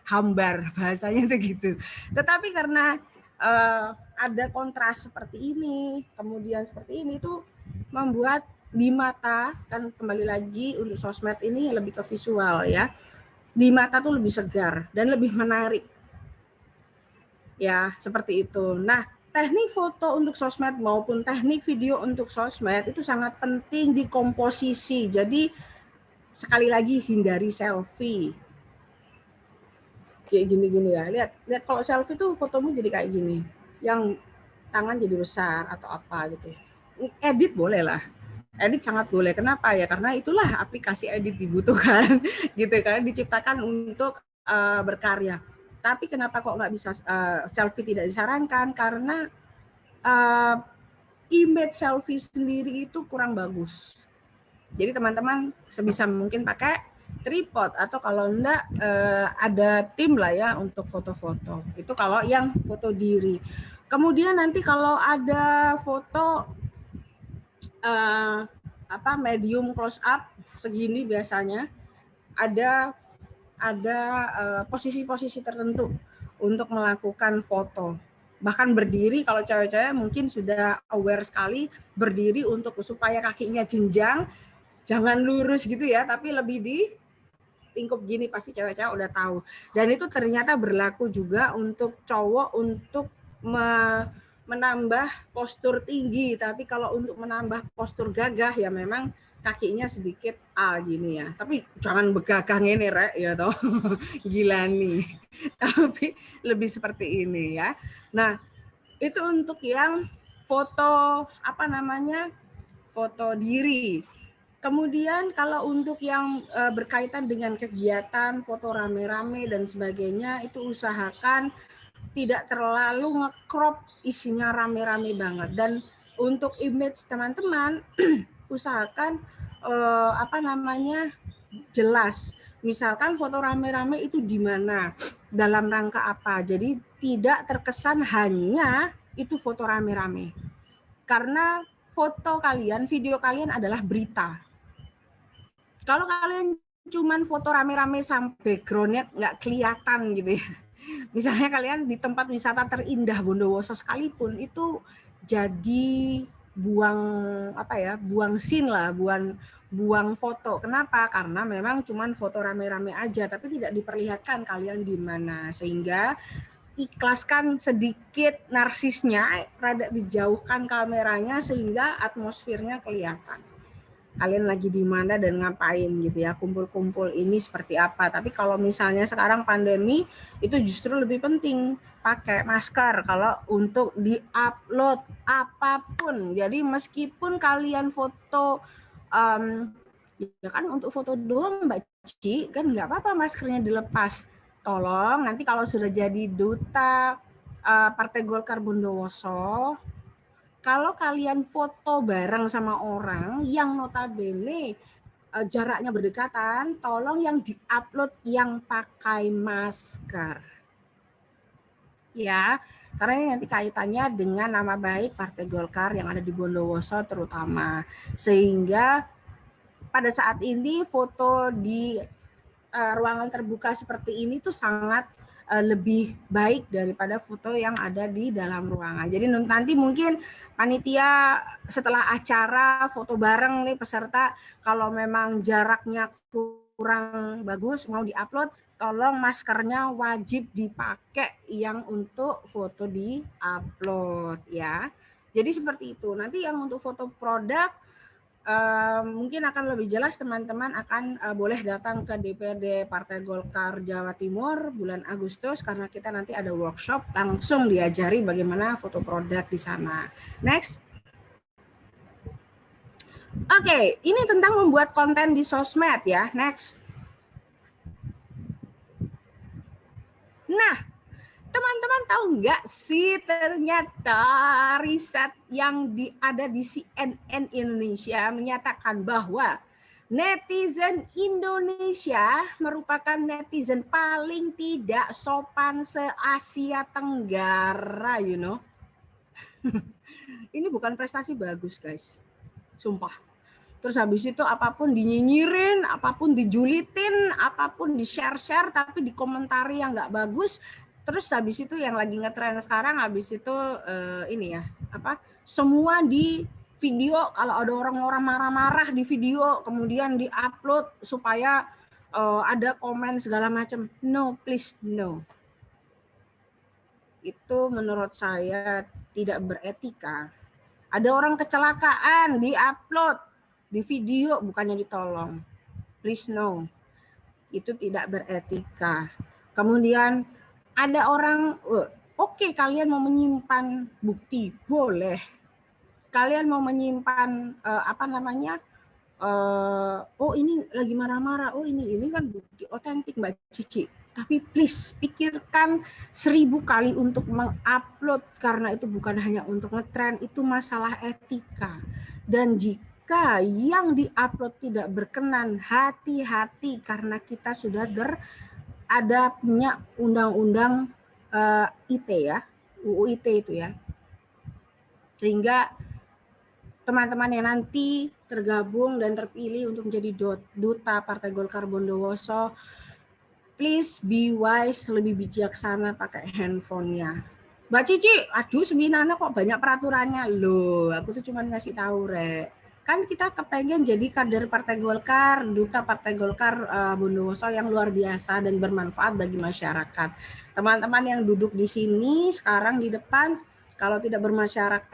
hambar bahasanya itu gitu. Tetapi karena ada kontras seperti ini, kemudian seperti ini itu membuat di mata, kan kembali lagi untuk sosmed ini lebih ke visual ya, di mata tuh lebih segar dan lebih menarik. Ya, seperti itu. Nah, teknik foto untuk sosmed maupun teknik video untuk sosmed itu sangat penting di komposisi. Jadi sekali lagi hindari selfie. Kayak gini-gini ya. Lihat kalau selfie tuh fotomu jadi kayak gini. Yang tangan jadi besar atau apa gitu. Edit boleh lah. Edit sangat boleh. Kenapa ya? Karena itulah aplikasi edit dibutuhkan gitu kan, diciptakan untuk berkarya. Tapi kenapa kok nggak bisa selfie tidak disarankan? Karena image selfie sendiri itu kurang bagus. Jadi teman-teman sebisa mungkin pakai tripod atau kalau enggak ada tim lah ya untuk foto-foto. Itu kalau yang foto diri. Kemudian nanti kalau ada foto medium close up segini biasanya ada posisi-posisi tertentu untuk melakukan foto. Bahkan berdiri, kalau cewek-cewek mungkin sudah aware sekali berdiri untuk supaya kakinya jenjang, jangan lurus gitu ya, tapi lebih di tingkup gini, pasti cewek-cewek udah tahu. Dan itu ternyata berlaku juga untuk cowok untuk menambah postur tinggi, tapi kalau untuk menambah postur gagah ya memang kakinya sedikit gini ya. Tapi jangan begagah ini rek ya toh. Gila nih. Tapi lebih seperti ini ya. Nah, itu untuk yang foto foto diri. Kemudian kalau untuk yang berkaitan dengan kegiatan foto rame-rame dan sebagainya, itu usahakan tidak terlalu nge-crop isinya rame-rame banget. Dan untuk image teman-teman, usahakan jelas. Misalkan foto rame-rame itu di mana, dalam rangka apa. Jadi tidak terkesan hanya itu foto rame-rame. Karena foto kalian, video kalian adalah berita. Kalau kalian cuman foto rame-rame sampai background-nya nggak kelihatan gitu ya. Misalnya kalian di tempat wisata terindah Bondowoso sekalipun, itu jadi buang scene lah, buang foto. Kenapa? Karena memang cuman foto rame-rame aja, tapi tidak diperlihatkan kalian di mana. Sehingga ikhlaskan sedikit narsisnya, rada dijauhkan kameranya sehingga atmosfernya kelihatan. Kalian lagi di mana dan ngapain gitu ya, kumpul-kumpul ini seperti apa. Tapi kalau misalnya sekarang pandemi, itu justru lebih penting pakai masker kalau untuk di-upload apapun. Jadi meskipun kalian foto ya kan untuk foto doang Mbak Cici, kan nggak apa-apa maskernya dilepas. Tolong nanti kalau sudah jadi duta Partai Golkar Bondowoso, kalau kalian foto bareng sama orang yang notabene jaraknya berdekatan, tolong yang di-upload yang pakai masker. Ya, karena ini nanti kaitannya dengan nama baik Partai Golkar yang ada di Bondowoso terutama. Sehingga pada saat ini foto di ruangan terbuka seperti ini tuh sangat lebih baik daripada foto yang ada di dalam ruangan. Jadi nanti mungkin panitia setelah acara foto bareng nih peserta, kalau memang jaraknya kurang bagus mau diupload, tolong maskernya wajib dipakai yang untuk foto di-upload ya. Jadi seperti itu. Nanti yang untuk foto produk mungkin akan lebih jelas teman-teman akan boleh datang ke DPRD Partai Golkar Jawa Timur bulan Agustus karena kita nanti ada workshop langsung diajari bagaimana foto produk di sana. Next. Oke, ini tentang membuat konten di sosmed ya. Next. Nah, teman-teman tahu nggak sih ternyata riset yang ada di CNN Indonesia menyatakan bahwa netizen Indonesia merupakan netizen paling tidak sopan se-Asia Tenggara, you know. Ini bukan prestasi bagus, guys. Sumpah. Terus habis itu apapun dinyinyirin, apapun dijulitin, apapun di-share-share, tapi dikomentari yang nggak bagus. Terus habis itu yang lagi ngetren sekarang, habis itu semua di video, kalau ada orang-orang marah-marah di video, kemudian di-upload supaya ada komen segala macam. No, please, no. Itu menurut saya tidak beretika. Ada orang kecelakaan, di-upload, di video, bukannya ditolong. Please, no. Itu tidak beretika. Kemudian ada orang, oke, kalian mau menyimpan bukti, boleh. Kalian mau menyimpan ini lagi marah-marah, ini kan bukti otentik Mbak Cici. Tapi please pikirkan 1000 kali untuk mengupload karena itu bukan hanya untuk ngetren, itu masalah etika. Dan jika Jika yang diupload tidak berkenan, hati-hati karena kita sudah ada punya undang-undang IT ya, UU ITE itu ya. Sehingga teman-teman yang nanti tergabung dan terpilih untuk menjadi duta Partai Golkar Bondowoso, please be wise, lebih bijaksana pakai handphonenya. Mbak Cici, aduh seminarnya kok banyak peraturannya. Loh, aku tuh cuma ngasih tahu, Rek. Kan kita kepengen jadi kader Partai Golkar, duta Partai Golkar Bondowoso yang luar biasa dan bermanfaat bagi masyarakat. Teman-teman yang duduk di sini sekarang di depan, kalau tidak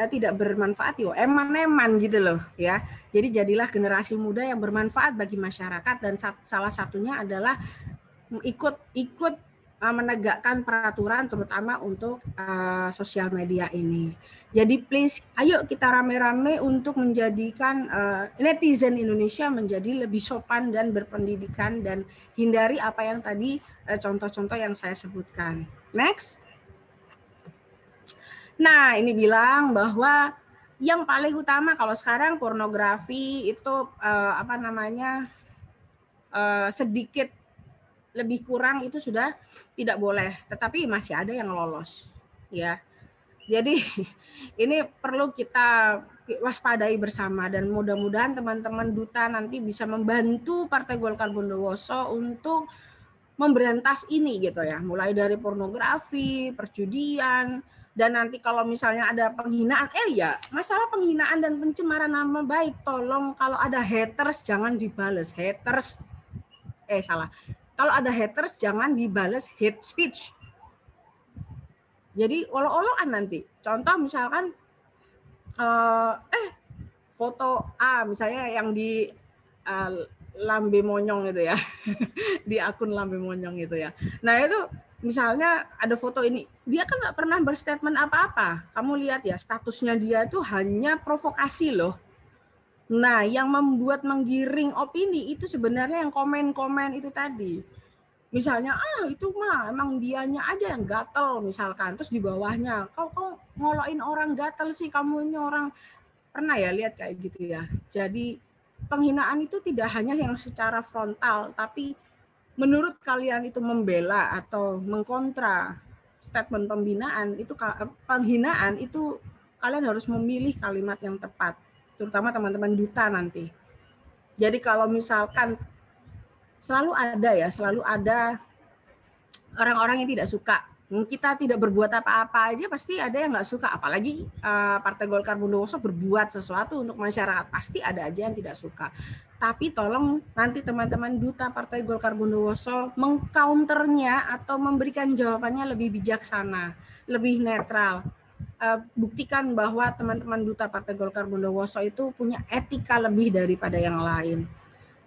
tidak bermanfaat yo eman-eman gitu loh ya. Jadi jadilah generasi muda yang bermanfaat bagi masyarakat, dan salah satunya adalah ikut menegakkan peraturan terutama untuk sosial media ini. Jadi please ayo kita rame-rame untuk menjadikan netizen Indonesia menjadi lebih sopan dan berpendidikan, dan hindari apa yang tadi contoh-contoh yang saya sebutkan. Next. Nah, ini bilang bahwa yang paling utama kalau sekarang pornografi itu sedikit lebih kurang itu sudah tidak boleh, tetapi masih ada yang lolos ya. Jadi ini perlu kita waspadai bersama, dan mudah-mudahan teman-teman duta nanti bisa membantu Partai Golkar Bondowoso untuk memberantas ini gitu ya, mulai dari pornografi, perjudian, dan nanti kalau misalnya ada penghinaan, ya masalah penghinaan dan pencemaran nama baik, tolong kalau ada haters jangan dibales, kalau ada haters jangan dibales hate speech. Jadi olo-oloan nanti. Contoh misalkan foto A misalnya yang di Lambe Monyong itu ya. Di akun Lambe Monyong itu ya. Nah, itu misalnya ada foto ini, dia kan nggak pernah berstatement apa-apa. Kamu lihat ya, statusnya dia itu hanya provokasi loh. Nah, yang membuat menggiring opini itu sebenarnya yang komen-komen itu tadi. Misalnya, itu mah emang dianya aja yang gatel misalkan. Terus di bawahnya, kau ngoloin orang gatel sih, kamu ini orang. Pernah ya lihat kayak gitu ya. Jadi penghinaan itu tidak hanya yang secara frontal, tapi menurut kalian itu membela atau mengkontra statement penghinaan itu kalian harus memilih kalimat yang tepat, terutama teman-teman duta nanti. Jadi kalau misalkan selalu ada orang-orang yang tidak suka, kita tidak berbuat apa-apa aja pasti ada yang nggak suka, apalagi Partai Golkar Bondowoso berbuat sesuatu untuk masyarakat, pasti ada aja yang tidak suka. Tapi tolong nanti teman-teman duta Partai Golkar Bondowoso mengcounternya atau memberikan jawabannya lebih bijaksana, lebih netral. Buktikan bahwa teman-teman duta Partai Golkar Bondowoso itu punya etika lebih daripada yang lain.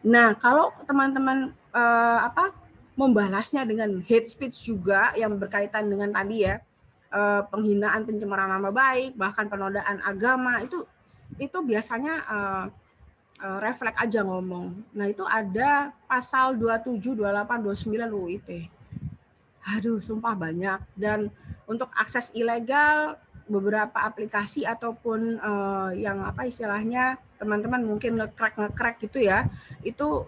Nah, kalau teman-teman membalasnya dengan hate speech juga yang berkaitan dengan tadi ya, penghinaan, pencemaran nama baik, bahkan penodaan agama, itu biasanya refleks aja ngomong. Nah, itu ada pasal 27, 28, 29 UU ITE. Aduh, sumpah banyak. Dan untuk akses ilegal beberapa aplikasi ataupun yang istilahnya teman-teman mungkin nge-crack gitu ya, itu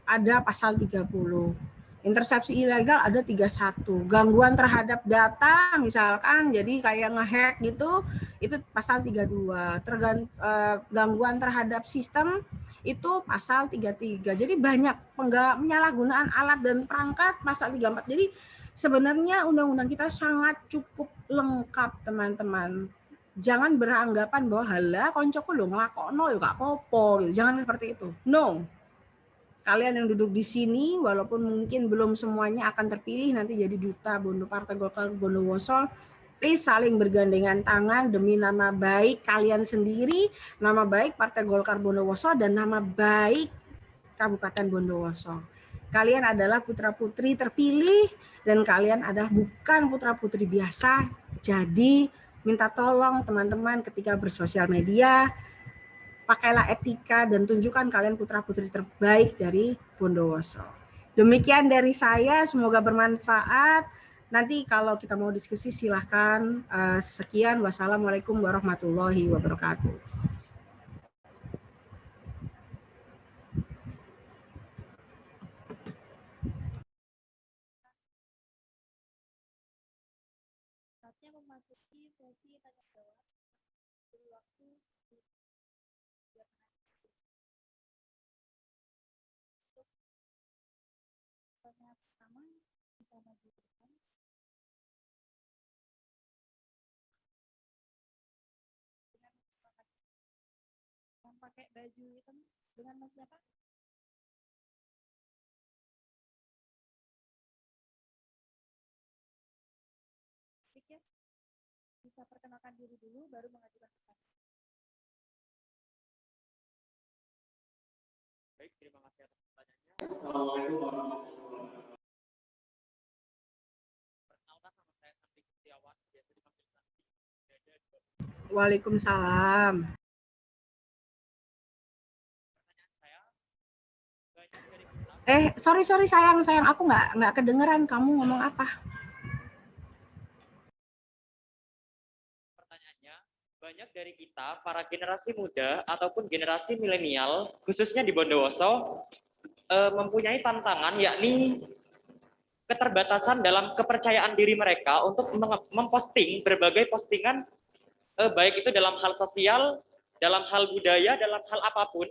ada pasal 30. Intersepsi ilegal ada 31. Gangguan terhadap data misalkan jadi kayak ngehack gitu, itu pasal 32. Gangguan terhadap sistem itu pasal 33. Jadi banyak penyalahgunaan alat dan perangkat pasal 34. Jadi sebenarnya undang-undang kita sangat cukup lengkap, teman-teman. Jangan beranggapan bahwa halah koncoku lho nglakokno yo gak apa-apa. Jangan seperti itu. No. Kalian yang duduk di sini, walaupun mungkin belum semuanya akan terpilih nanti jadi duta Partai Golkar Bondowoso, please saling bergandengan tangan demi nama baik kalian sendiri, nama baik Partai Golkar Bondowoso, dan nama baik Kabupaten Bondowoso. Kalian adalah putra-putri terpilih, dan kalian adalah bukan putra-putri biasa. Jadi minta tolong teman-teman ketika bersosial media, pakailah etika dan tunjukkan kalian putra-putri terbaik dari Bondowoso. Demikian dari saya, semoga bermanfaat. Nanti kalau kita mau diskusi silahkan. Sekian, wassalamualaikum warahmatullahi wabarakatuh. memasuki sesi tanya jawab. Beri waktu untuk pertanyaan pertama bisa maju ke depan. Yang pakai baju hitam dengan Mas siapa? Ya. Bisa perkenalkan diri dulu baru mengajukan pertanyaan. Baik, terima kasih atas pertanyaannya. Assalamualaikum warahmatullahi wabarakatuh. Perkenalkan, nama saya Santi Setiawan, biasa dipanggil Santi. Waalaikumsalam. Pertanyaan saya, banyak dari kita. Sorry sayang, aku nggak kedengeran kamu ngomong apa. Banyak dari kita, para generasi muda ataupun generasi milenial, khususnya di Bondowoso, mempunyai tantangan, yakni keterbatasan dalam kepercayaan diri mereka untuk memposting berbagai postingan, baik itu dalam hal sosial, dalam hal budaya, dalam hal apapun,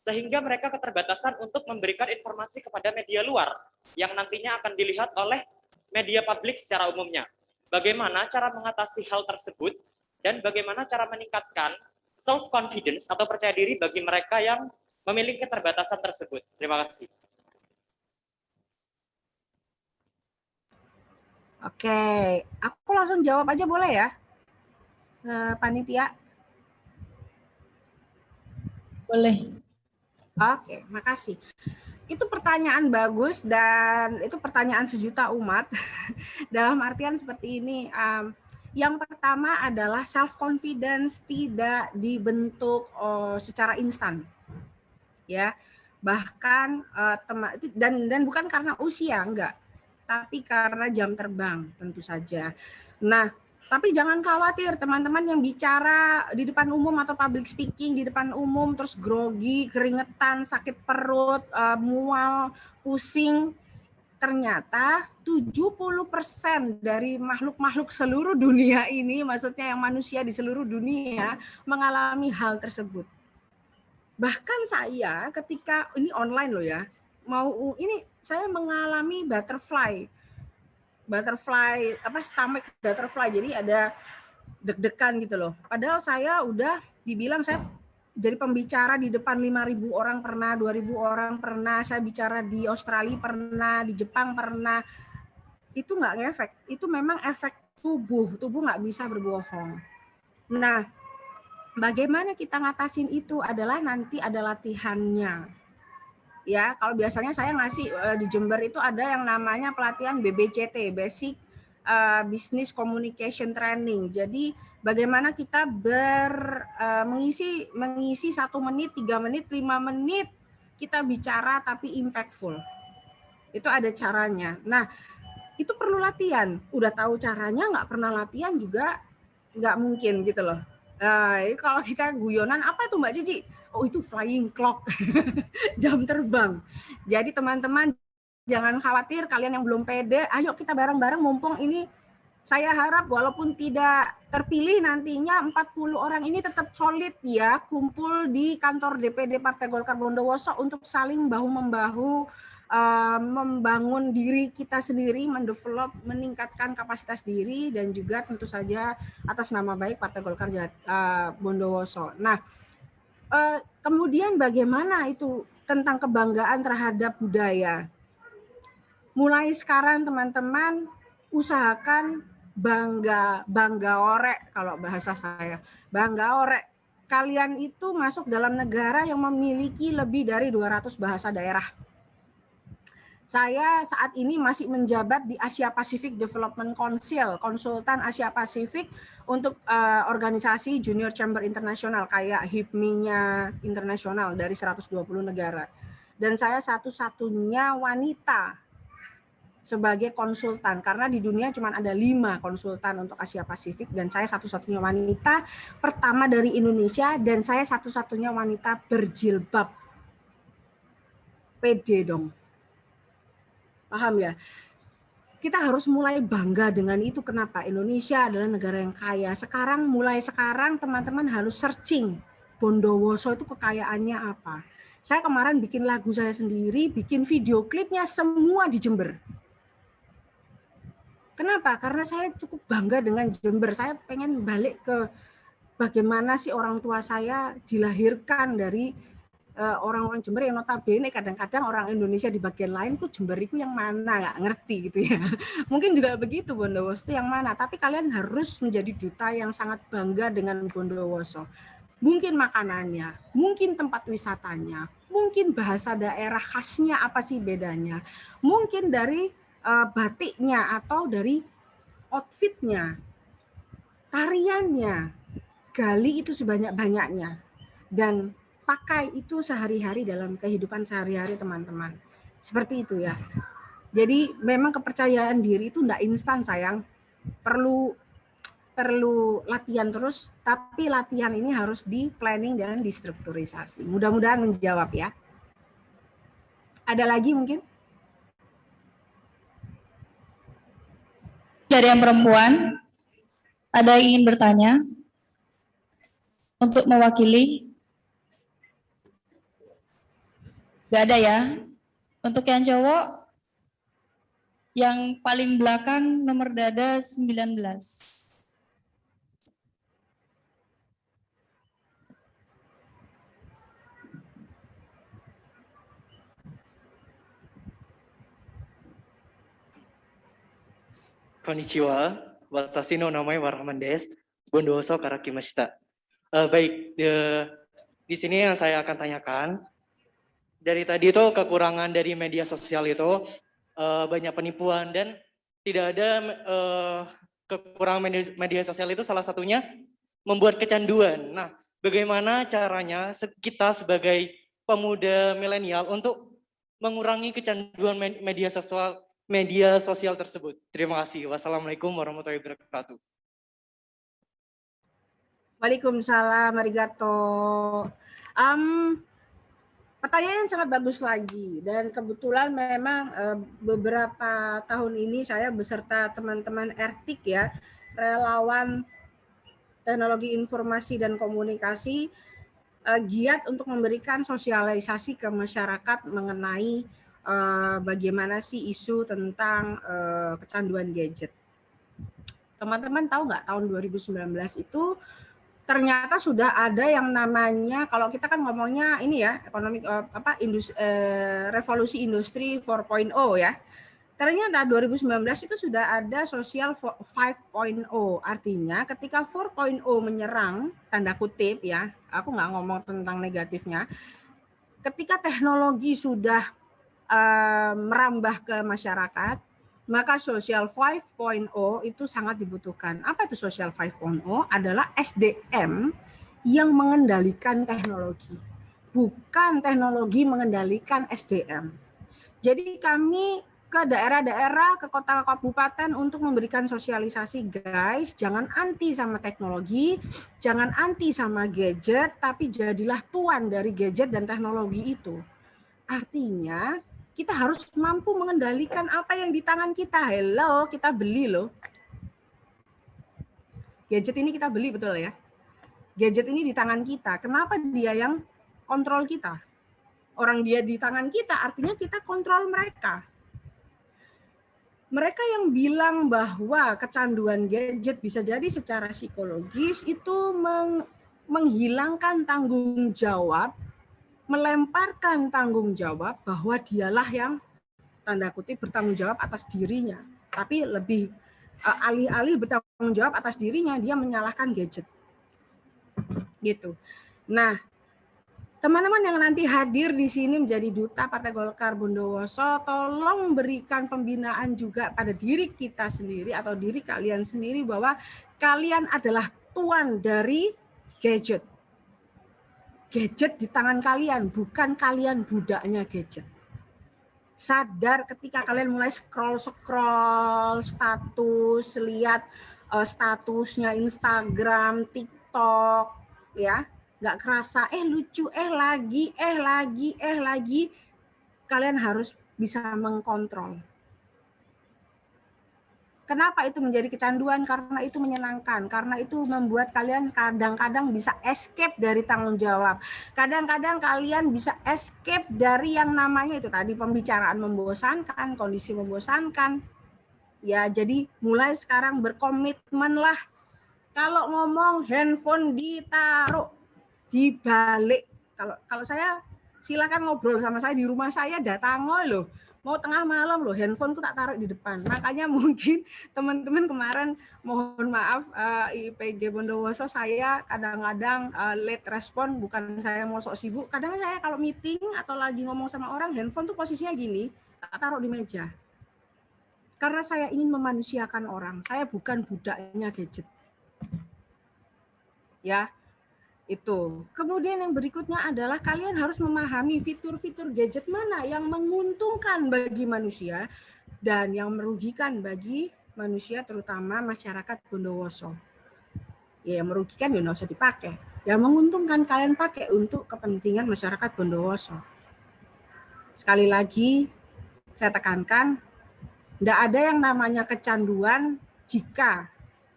sehingga mereka keterbatasan untuk memberikan informasi kepada media luar, yang nantinya akan dilihat oleh media publik secara umumnya. Bagaimana cara mengatasi hal tersebut? Dan bagaimana cara meningkatkan self-confidence atau percaya diri bagi mereka yang memiliki keterbatasan tersebut. Terima kasih. Oke, aku langsung jawab aja boleh ya, panitia? Boleh. Oke, makasih. Itu pertanyaan bagus dan itu pertanyaan sejuta umat. Dalam artian seperti ini, yang pertama adalah self confidence tidak dibentuk secara instan, ya. Bahkan dan bukan karena usia, enggak, tapi karena jam terbang tentu saja. Nah, tapi jangan khawatir teman-teman yang bicara di depan umum atau public speaking di depan umum terus grogi, keringetan, sakit perut, mual, pusing. Ternyata 70% dari makhluk-makhluk seluruh dunia ini, maksudnya yang manusia di seluruh dunia, mengalami hal tersebut. Bahkan saya ketika, ini online loh ya, ini saya mengalami stomach butterfly, jadi ada deg-degan gitu loh. Padahal saya udah dibilang saya jadi pembicara di depan 5.000 orang pernah, 2.000 orang pernah, saya bicara di Australia pernah, di Jepang pernah. Itu nggak ngefek, itu memang efek tubuh nggak bisa berbohong. Nah, bagaimana kita ngatasin itu adalah nanti ada latihannya. Ya, kalau biasanya saya ngasih di Jember itu ada yang namanya pelatihan BBCT, Basic Business Communication Training. Jadi bagaimana kita mengisi 1 menit, 3 menit, 5 menit kita bicara tapi impactful. Itu ada caranya. Nah, itu perlu latihan. Udah tahu caranya, nggak pernah latihan juga nggak mungkin gitu loh. Kalau kita guyonan, apa itu Mbak Cici? Oh, itu flying clock, jam terbang. Jadi teman-teman jangan khawatir, kalian yang belum pede, ayo kita bareng-bareng mumpung ini. Saya harap walaupun tidak terpilih nantinya 40 orang ini tetap solid ya, kumpul di kantor DPD Partai Golkar Bondowoso untuk saling bahu-membahu, membangun diri kita sendiri, mendevelop, meningkatkan kapasitas diri, dan juga tentu saja atas nama baik Partai Golkar Bondowoso. Nah, kemudian bagaimana itu tentang kebanggaan terhadap budaya? Mulai sekarang teman-teman usahakan bangga orek, kalau bahasa saya. Bangga orek. Kalian itu masuk dalam negara yang memiliki lebih dari 200 bahasa daerah. Saya saat ini masih menjabat di Asia Pacific Development Council, konsultan Asia Pasifik untuk organisasi Junior Chamber Internasional kayak HIPMI-nya internasional dari 120 negara. Dan saya satu-satunya wanita sebagai konsultan, karena di dunia cuma ada 5 konsultan untuk Asia Pasifik, dan saya satu-satunya wanita pertama dari Indonesia, dan saya satu-satunya wanita berjilbab. Pede dong. Paham ya? kita harus mulai bangga dengan itu. Kenapa? Indonesia adalah negara yang kaya. Mulai sekarang teman-teman harus searching Bondowoso itu kekayaannya apa. Saya kemarin bikin lagu saya sendiri, bikin video klipnya semua di Jember. Kenapa? Karena saya cukup bangga dengan Jember. Saya pengen balik ke bagaimana sih orang tua saya dilahirkan dari orang-orang Jember yang notabene kadang-kadang orang Indonesia di bagian lain tuh Jember itu yang mana, nggak ngerti gitu ya. Mungkin juga begitu Bondowoso itu yang mana, tapi kalian harus menjadi duta yang sangat bangga dengan Bondowoso. Mungkin makanannya, mungkin tempat wisatanya, mungkin bahasa daerah khasnya apa sih bedanya, mungkin dari batiknya atau dari outfitnya, tariannya, gali itu sebanyak-banyaknya. Dan pakai itu sehari-hari dalam kehidupan sehari-hari teman-teman. Seperti itu ya. Jadi memang kepercayaan diri itu enggak instan sayang. Perlu latihan terus, tapi latihan ini harus di planning dan distrukturisasi. Mudah-mudahan menjawab ya. Ada lagi mungkin? Dari yang perempuan, ada yang ingin bertanya untuk mewakili? Gak ada ya. Untuk yang cowok, yang paling belakang nomor dada 19. Konnichiwa, watashi no namae Warahman desu, Bondowoso karakimashita. Baik, di sini yang saya akan tanyakan, dari tadi itu kekurangan dari media sosial itu banyak penipuan dan tidak ada kekurangan media sosial itu salah satunya membuat kecanduan. Nah, bagaimana caranya kita sebagai pemuda milenial untuk mengurangi kecanduan media sosial tersebut? Terima kasih. Wassalamualaikum warahmatullahi wabarakatuh. Waalaikumsalam, arigato. Pertanyaan yang sangat bagus lagi, dan kebetulan memang beberapa tahun ini saya beserta teman-teman RTIK ya, relawan teknologi informasi dan komunikasi, giat untuk memberikan sosialisasi ke masyarakat mengenai bagaimana sih isu tentang kecanduan gadget. Teman-teman tahu nggak tahun 2019 itu ternyata sudah ada yang namanya, kalau kita kan ngomongnya ini ya, revolusi industri 4.0 ya. Ternyata 2019 itu sudah ada sosial 5.0. Artinya ketika 4.0 menyerang, tanda kutip ya, aku nggak ngomong tentang negatifnya, ketika teknologi sudah merambah ke masyarakat, maka sosial 5.0 itu sangat dibutuhkan. Apa itu sosial 5.0? Adalah SDM yang mengendalikan teknologi. Bukan teknologi mengendalikan SDM. Jadi kami ke daerah-daerah, ke kota kabupaten untuk memberikan sosialisasi, guys, jangan anti sama teknologi, jangan anti sama gadget, tapi jadilah tuan dari gadget dan teknologi itu. Artinya kita harus mampu mengendalikan apa yang di tangan kita. Hello, kita beli loh. Gadget ini kita beli, betul ya? Gadget ini di tangan kita. Kenapa dia yang kontrol kita? Orang dia di tangan kita, artinya kita kontrol mereka. Mereka yang bilang bahwa kecanduan gadget bisa jadi secara psikologis itu menghilangkan tanggung jawab, melemparkan tanggung jawab bahwa dialah yang tanda kutip bertanggung jawab atas dirinya. Tapi lebih alih-alih bertanggung jawab atas dirinya, dia menyalahkan gadget. Gitu. Nah, teman-teman yang nanti hadir di sini menjadi duta Partai Golkar Bondowoso, tolong berikan pembinaan juga pada diri kita sendiri atau diri kalian sendiri bahwa kalian adalah tuan dari gadget. Gadget di tangan kalian, bukan kalian budaknya gadget. Sadar ketika kalian mulai scroll status, lihat statusnya Instagram, TikTok, ya, nggak kerasa, lucu, lagi, kalian harus bisa mengkontrol. Kenapa itu menjadi kecanduan? Karena itu menyenangkan, karena itu membuat kalian kadang-kadang bisa escape dari tanggung jawab. Kadang-kadang kalian bisa escape dari yang namanya itu tadi pembicaraan membosankan, kondisi membosankan. Ya, jadi mulai sekarang berkomitmenlah. Kalau ngomong handphone ditaruh di balik. Kalau saya silakan ngobrol sama saya di rumah saya, datang loh. Mau tengah malam loh, handphoneku tak taruh di depan. Makanya mungkin teman-teman kemarin mohon maaf IPG Bondowoso saya kadang-kadang late respon, bukan saya mau sok sibuk. Kadang saya kalau meeting atau lagi ngomong sama orang, handphone tuh posisinya gini, tak taruh di meja. Karena saya ingin memanusiakan orang, saya bukan budaknya gadget. Ya, itu. Kemudian yang berikutnya adalah kalian harus memahami fitur-fitur gadget mana yang menguntungkan bagi manusia dan yang merugikan bagi manusia, terutama masyarakat Bondowoso. Ya, yang merugikan ya nggak usah dipakai. Yang menguntungkan kalian pakai untuk kepentingan masyarakat Bondowoso. Sekali lagi, saya tekankan, tidak ada yang namanya kecanduan jika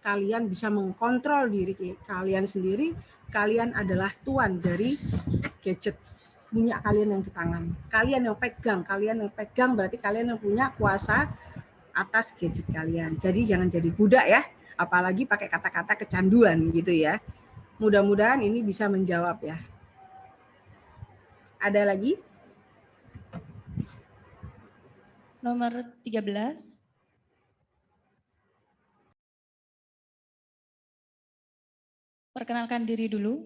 kalian bisa mengkontrol diri kalian sendiri. Kalian adalah tuan dari gadget, punya kalian yang di tangan. Kalian yang pegang berarti kalian yang punya kuasa atas gadget kalian. Jadi jangan jadi budak ya, apalagi pakai kata-kata kecanduan gitu ya. Mudah-mudahan ini bisa menjawab ya. Ada lagi? Nomor 13. Perkenalkan diri dulu.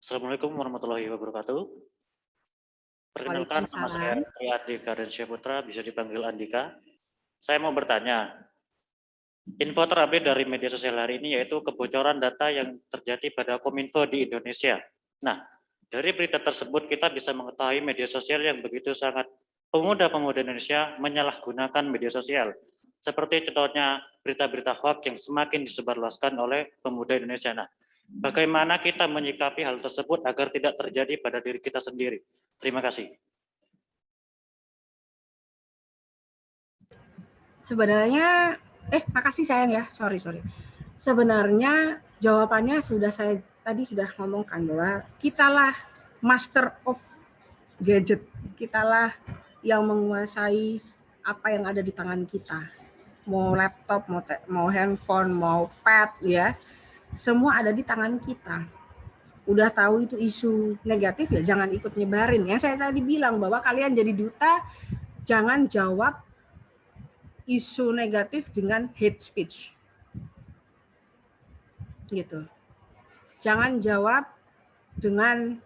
Assalamualaikum warahmatullahi wabarakatuh. Perkenalkan, nama saya Tri Andika dan Syaputra, bisa dipanggil Andika. Saya mau bertanya, info terupdate dari media sosial hari ini yaitu kebocoran data yang terjadi pada Kominfo di Indonesia. Nah, dari berita tersebut kita bisa mengetahui media sosial yang begitu sangat pemuda-pemuda Indonesia menyalahgunakan media sosial. Seperti contohnya berita-berita hoax yang semakin disebarluaskan oleh pemuda Indonesia. Nah, bagaimana kita menyikapi hal tersebut agar tidak terjadi pada diri kita sendiri? Terima kasih. Sebenarnya, makasih sayang ya, sorry. Sebenarnya jawabannya saya tadi sudah ngomongkan bahwa kitalah master of gadget, kitalah yang menguasai apa yang ada di tangan kita. Mau laptop, mau handphone, mau pad ya, semua ada di tangan kita. Udah tahu itu isu negatif ya jangan ikut nyebarin. Yang saya tadi bilang bahwa kalian jadi duta, jangan jawab isu negatif dengan hate speech. Gitu. Jangan jawab dengan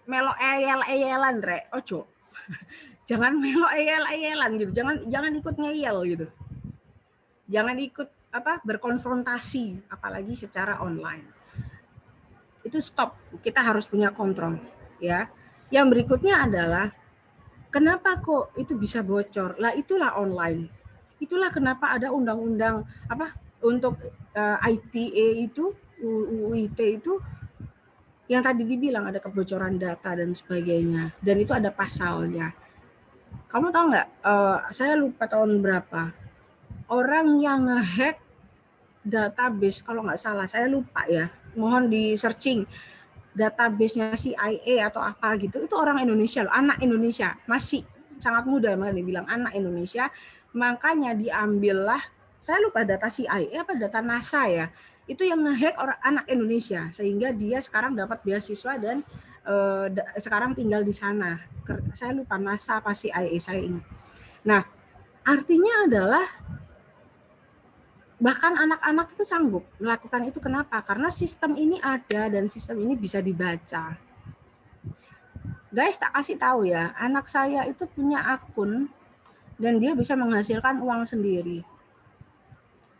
melo eyel-eyelan rek, ojo. Jangan melo eyel-eyelan gitu. Jangan ikut ngeyel gitu. Jangan ikut berkonfrontasi apalagi secara online. Itu stop. Kita harus punya kontrol, ya. Yang berikutnya adalah kenapa kok itu bisa bocor? Lah itulah online. Itulah kenapa ada undang-undang untuk ITE itu, UIT itu yang tadi dibilang ada kebocoran data dan sebagainya. Dan itu ada pasalnya. Kamu tahu nggak? Saya lupa tahun berapa. Orang yang nge-hack database, kalau nggak salah, saya lupa ya. Mohon di searching database-nya CIA atau apa gitu. Itu orang Indonesia loh, anak Indonesia. Masih sangat muda, makanya dibilang anak Indonesia. Makanya diambillah, saya lupa data CIA apa data NASA ya. Itu yang nge-hack orang anak Indonesia. Sehingga dia sekarang dapat beasiswa dan sekarang tinggal di sana. Saya lupa NASA apa CIA, saya ingat. Nah, artinya adalah bahkan anak-anak itu sanggup melakukan itu. Kenapa? Karena sistem ini ada dan sistem ini bisa dibaca. Guys, tak kasih tahu ya, anak saya itu punya akun dan dia bisa menghasilkan uang sendiri.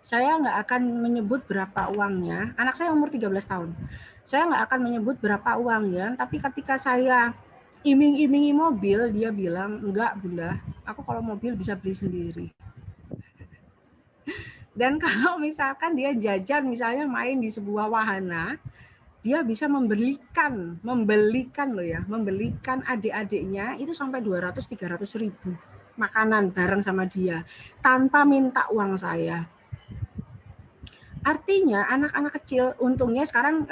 Saya nggak akan menyebut berapa uangnya. Anak saya umur 13 tahun. Saya nggak akan menyebut berapa uangnya, tapi ketika saya iming-imingi mobil, dia bilang, enggak bunda, aku kalau mobil bisa beli sendiri. Dan kalau misalkan dia jajan, misalnya main di sebuah wahana, dia bisa membelikan adik-adiknya itu sampai 200-300 ribu. makanan bareng sama dia tanpa minta uang saya. Artinya anak-anak kecil, untungnya sekarang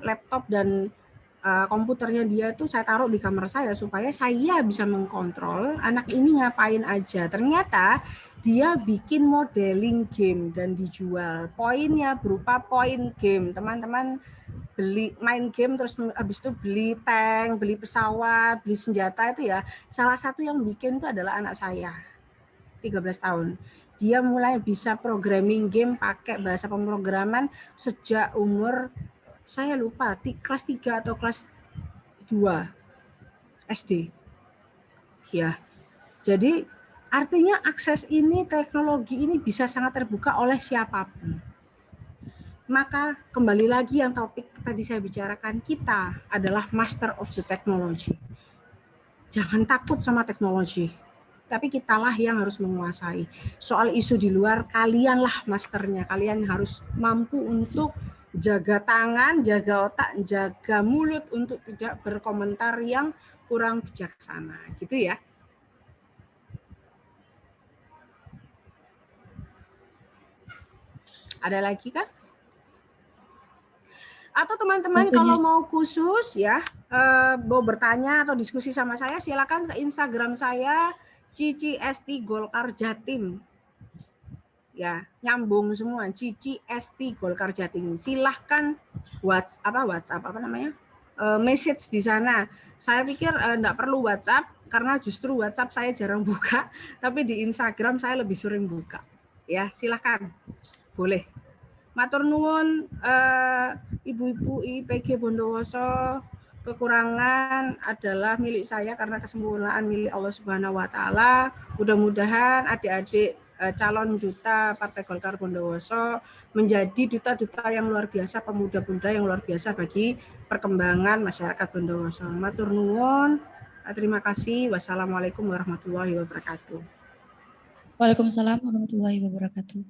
laptop dan komputernya dia tuh saya taruh di kamar saya supaya saya bisa mengkontrol anak ini ngapain aja. Ternyata dia bikin modeling game dan dijual. Poinnya berupa poin game. Teman-teman beli main game terus habis itu beli tank, beli pesawat, beli senjata itu ya. Salah satu yang bikin itu adalah anak saya. 13 tahun. Dia mulai bisa programming game pakai bahasa pemrograman sejak umur saya lupa kelas 3 atau kelas 2 SD. Ya. Jadi artinya akses ini, teknologi ini bisa sangat terbuka oleh siapapun. Maka kembali lagi yang topik tadi saya bicarakan, kita adalah master of the technology. Jangan takut sama teknologi, tapi kitalah yang harus menguasai. Soal isu di luar, kalianlah masternya. Kalian harus mampu untuk jaga tangan, jaga otak, jaga mulut untuk tidak berkomentar yang kurang bijaksana. Gitu ya. Ada lagi kah? Atau teman-teman kalau mau khusus ya, mau bertanya atau diskusi sama saya, silakan ke Instagram saya, Cici ST Golkar Jatim. Ya, nyambung semua, Cici ST Golkar Jatim. Silahkan WhatsApp apa namanya? Message di sana. Saya pikir enggak perlu WhatsApp karena justru WhatsApp saya jarang buka, tapi di Instagram saya lebih sering buka. Ya, silahkan. Boleh. Matur nuwun Ibu-ibu IPG Bondowoso, kekurangan adalah milik saya karena kesempurnaan milik Allah Subhanahu wa taala. Mudah-mudahan adik-adik calon duta Partai Golkar Bondowoso menjadi duta-duta yang luar biasa, pemuda-pemuda yang luar biasa bagi perkembangan masyarakat Bondowoso. Matur nuwun. Terima kasih. Wassalamualaikum warahmatullahi wabarakatuh. Waalaikumsalam warahmatullahi wabarakatuh.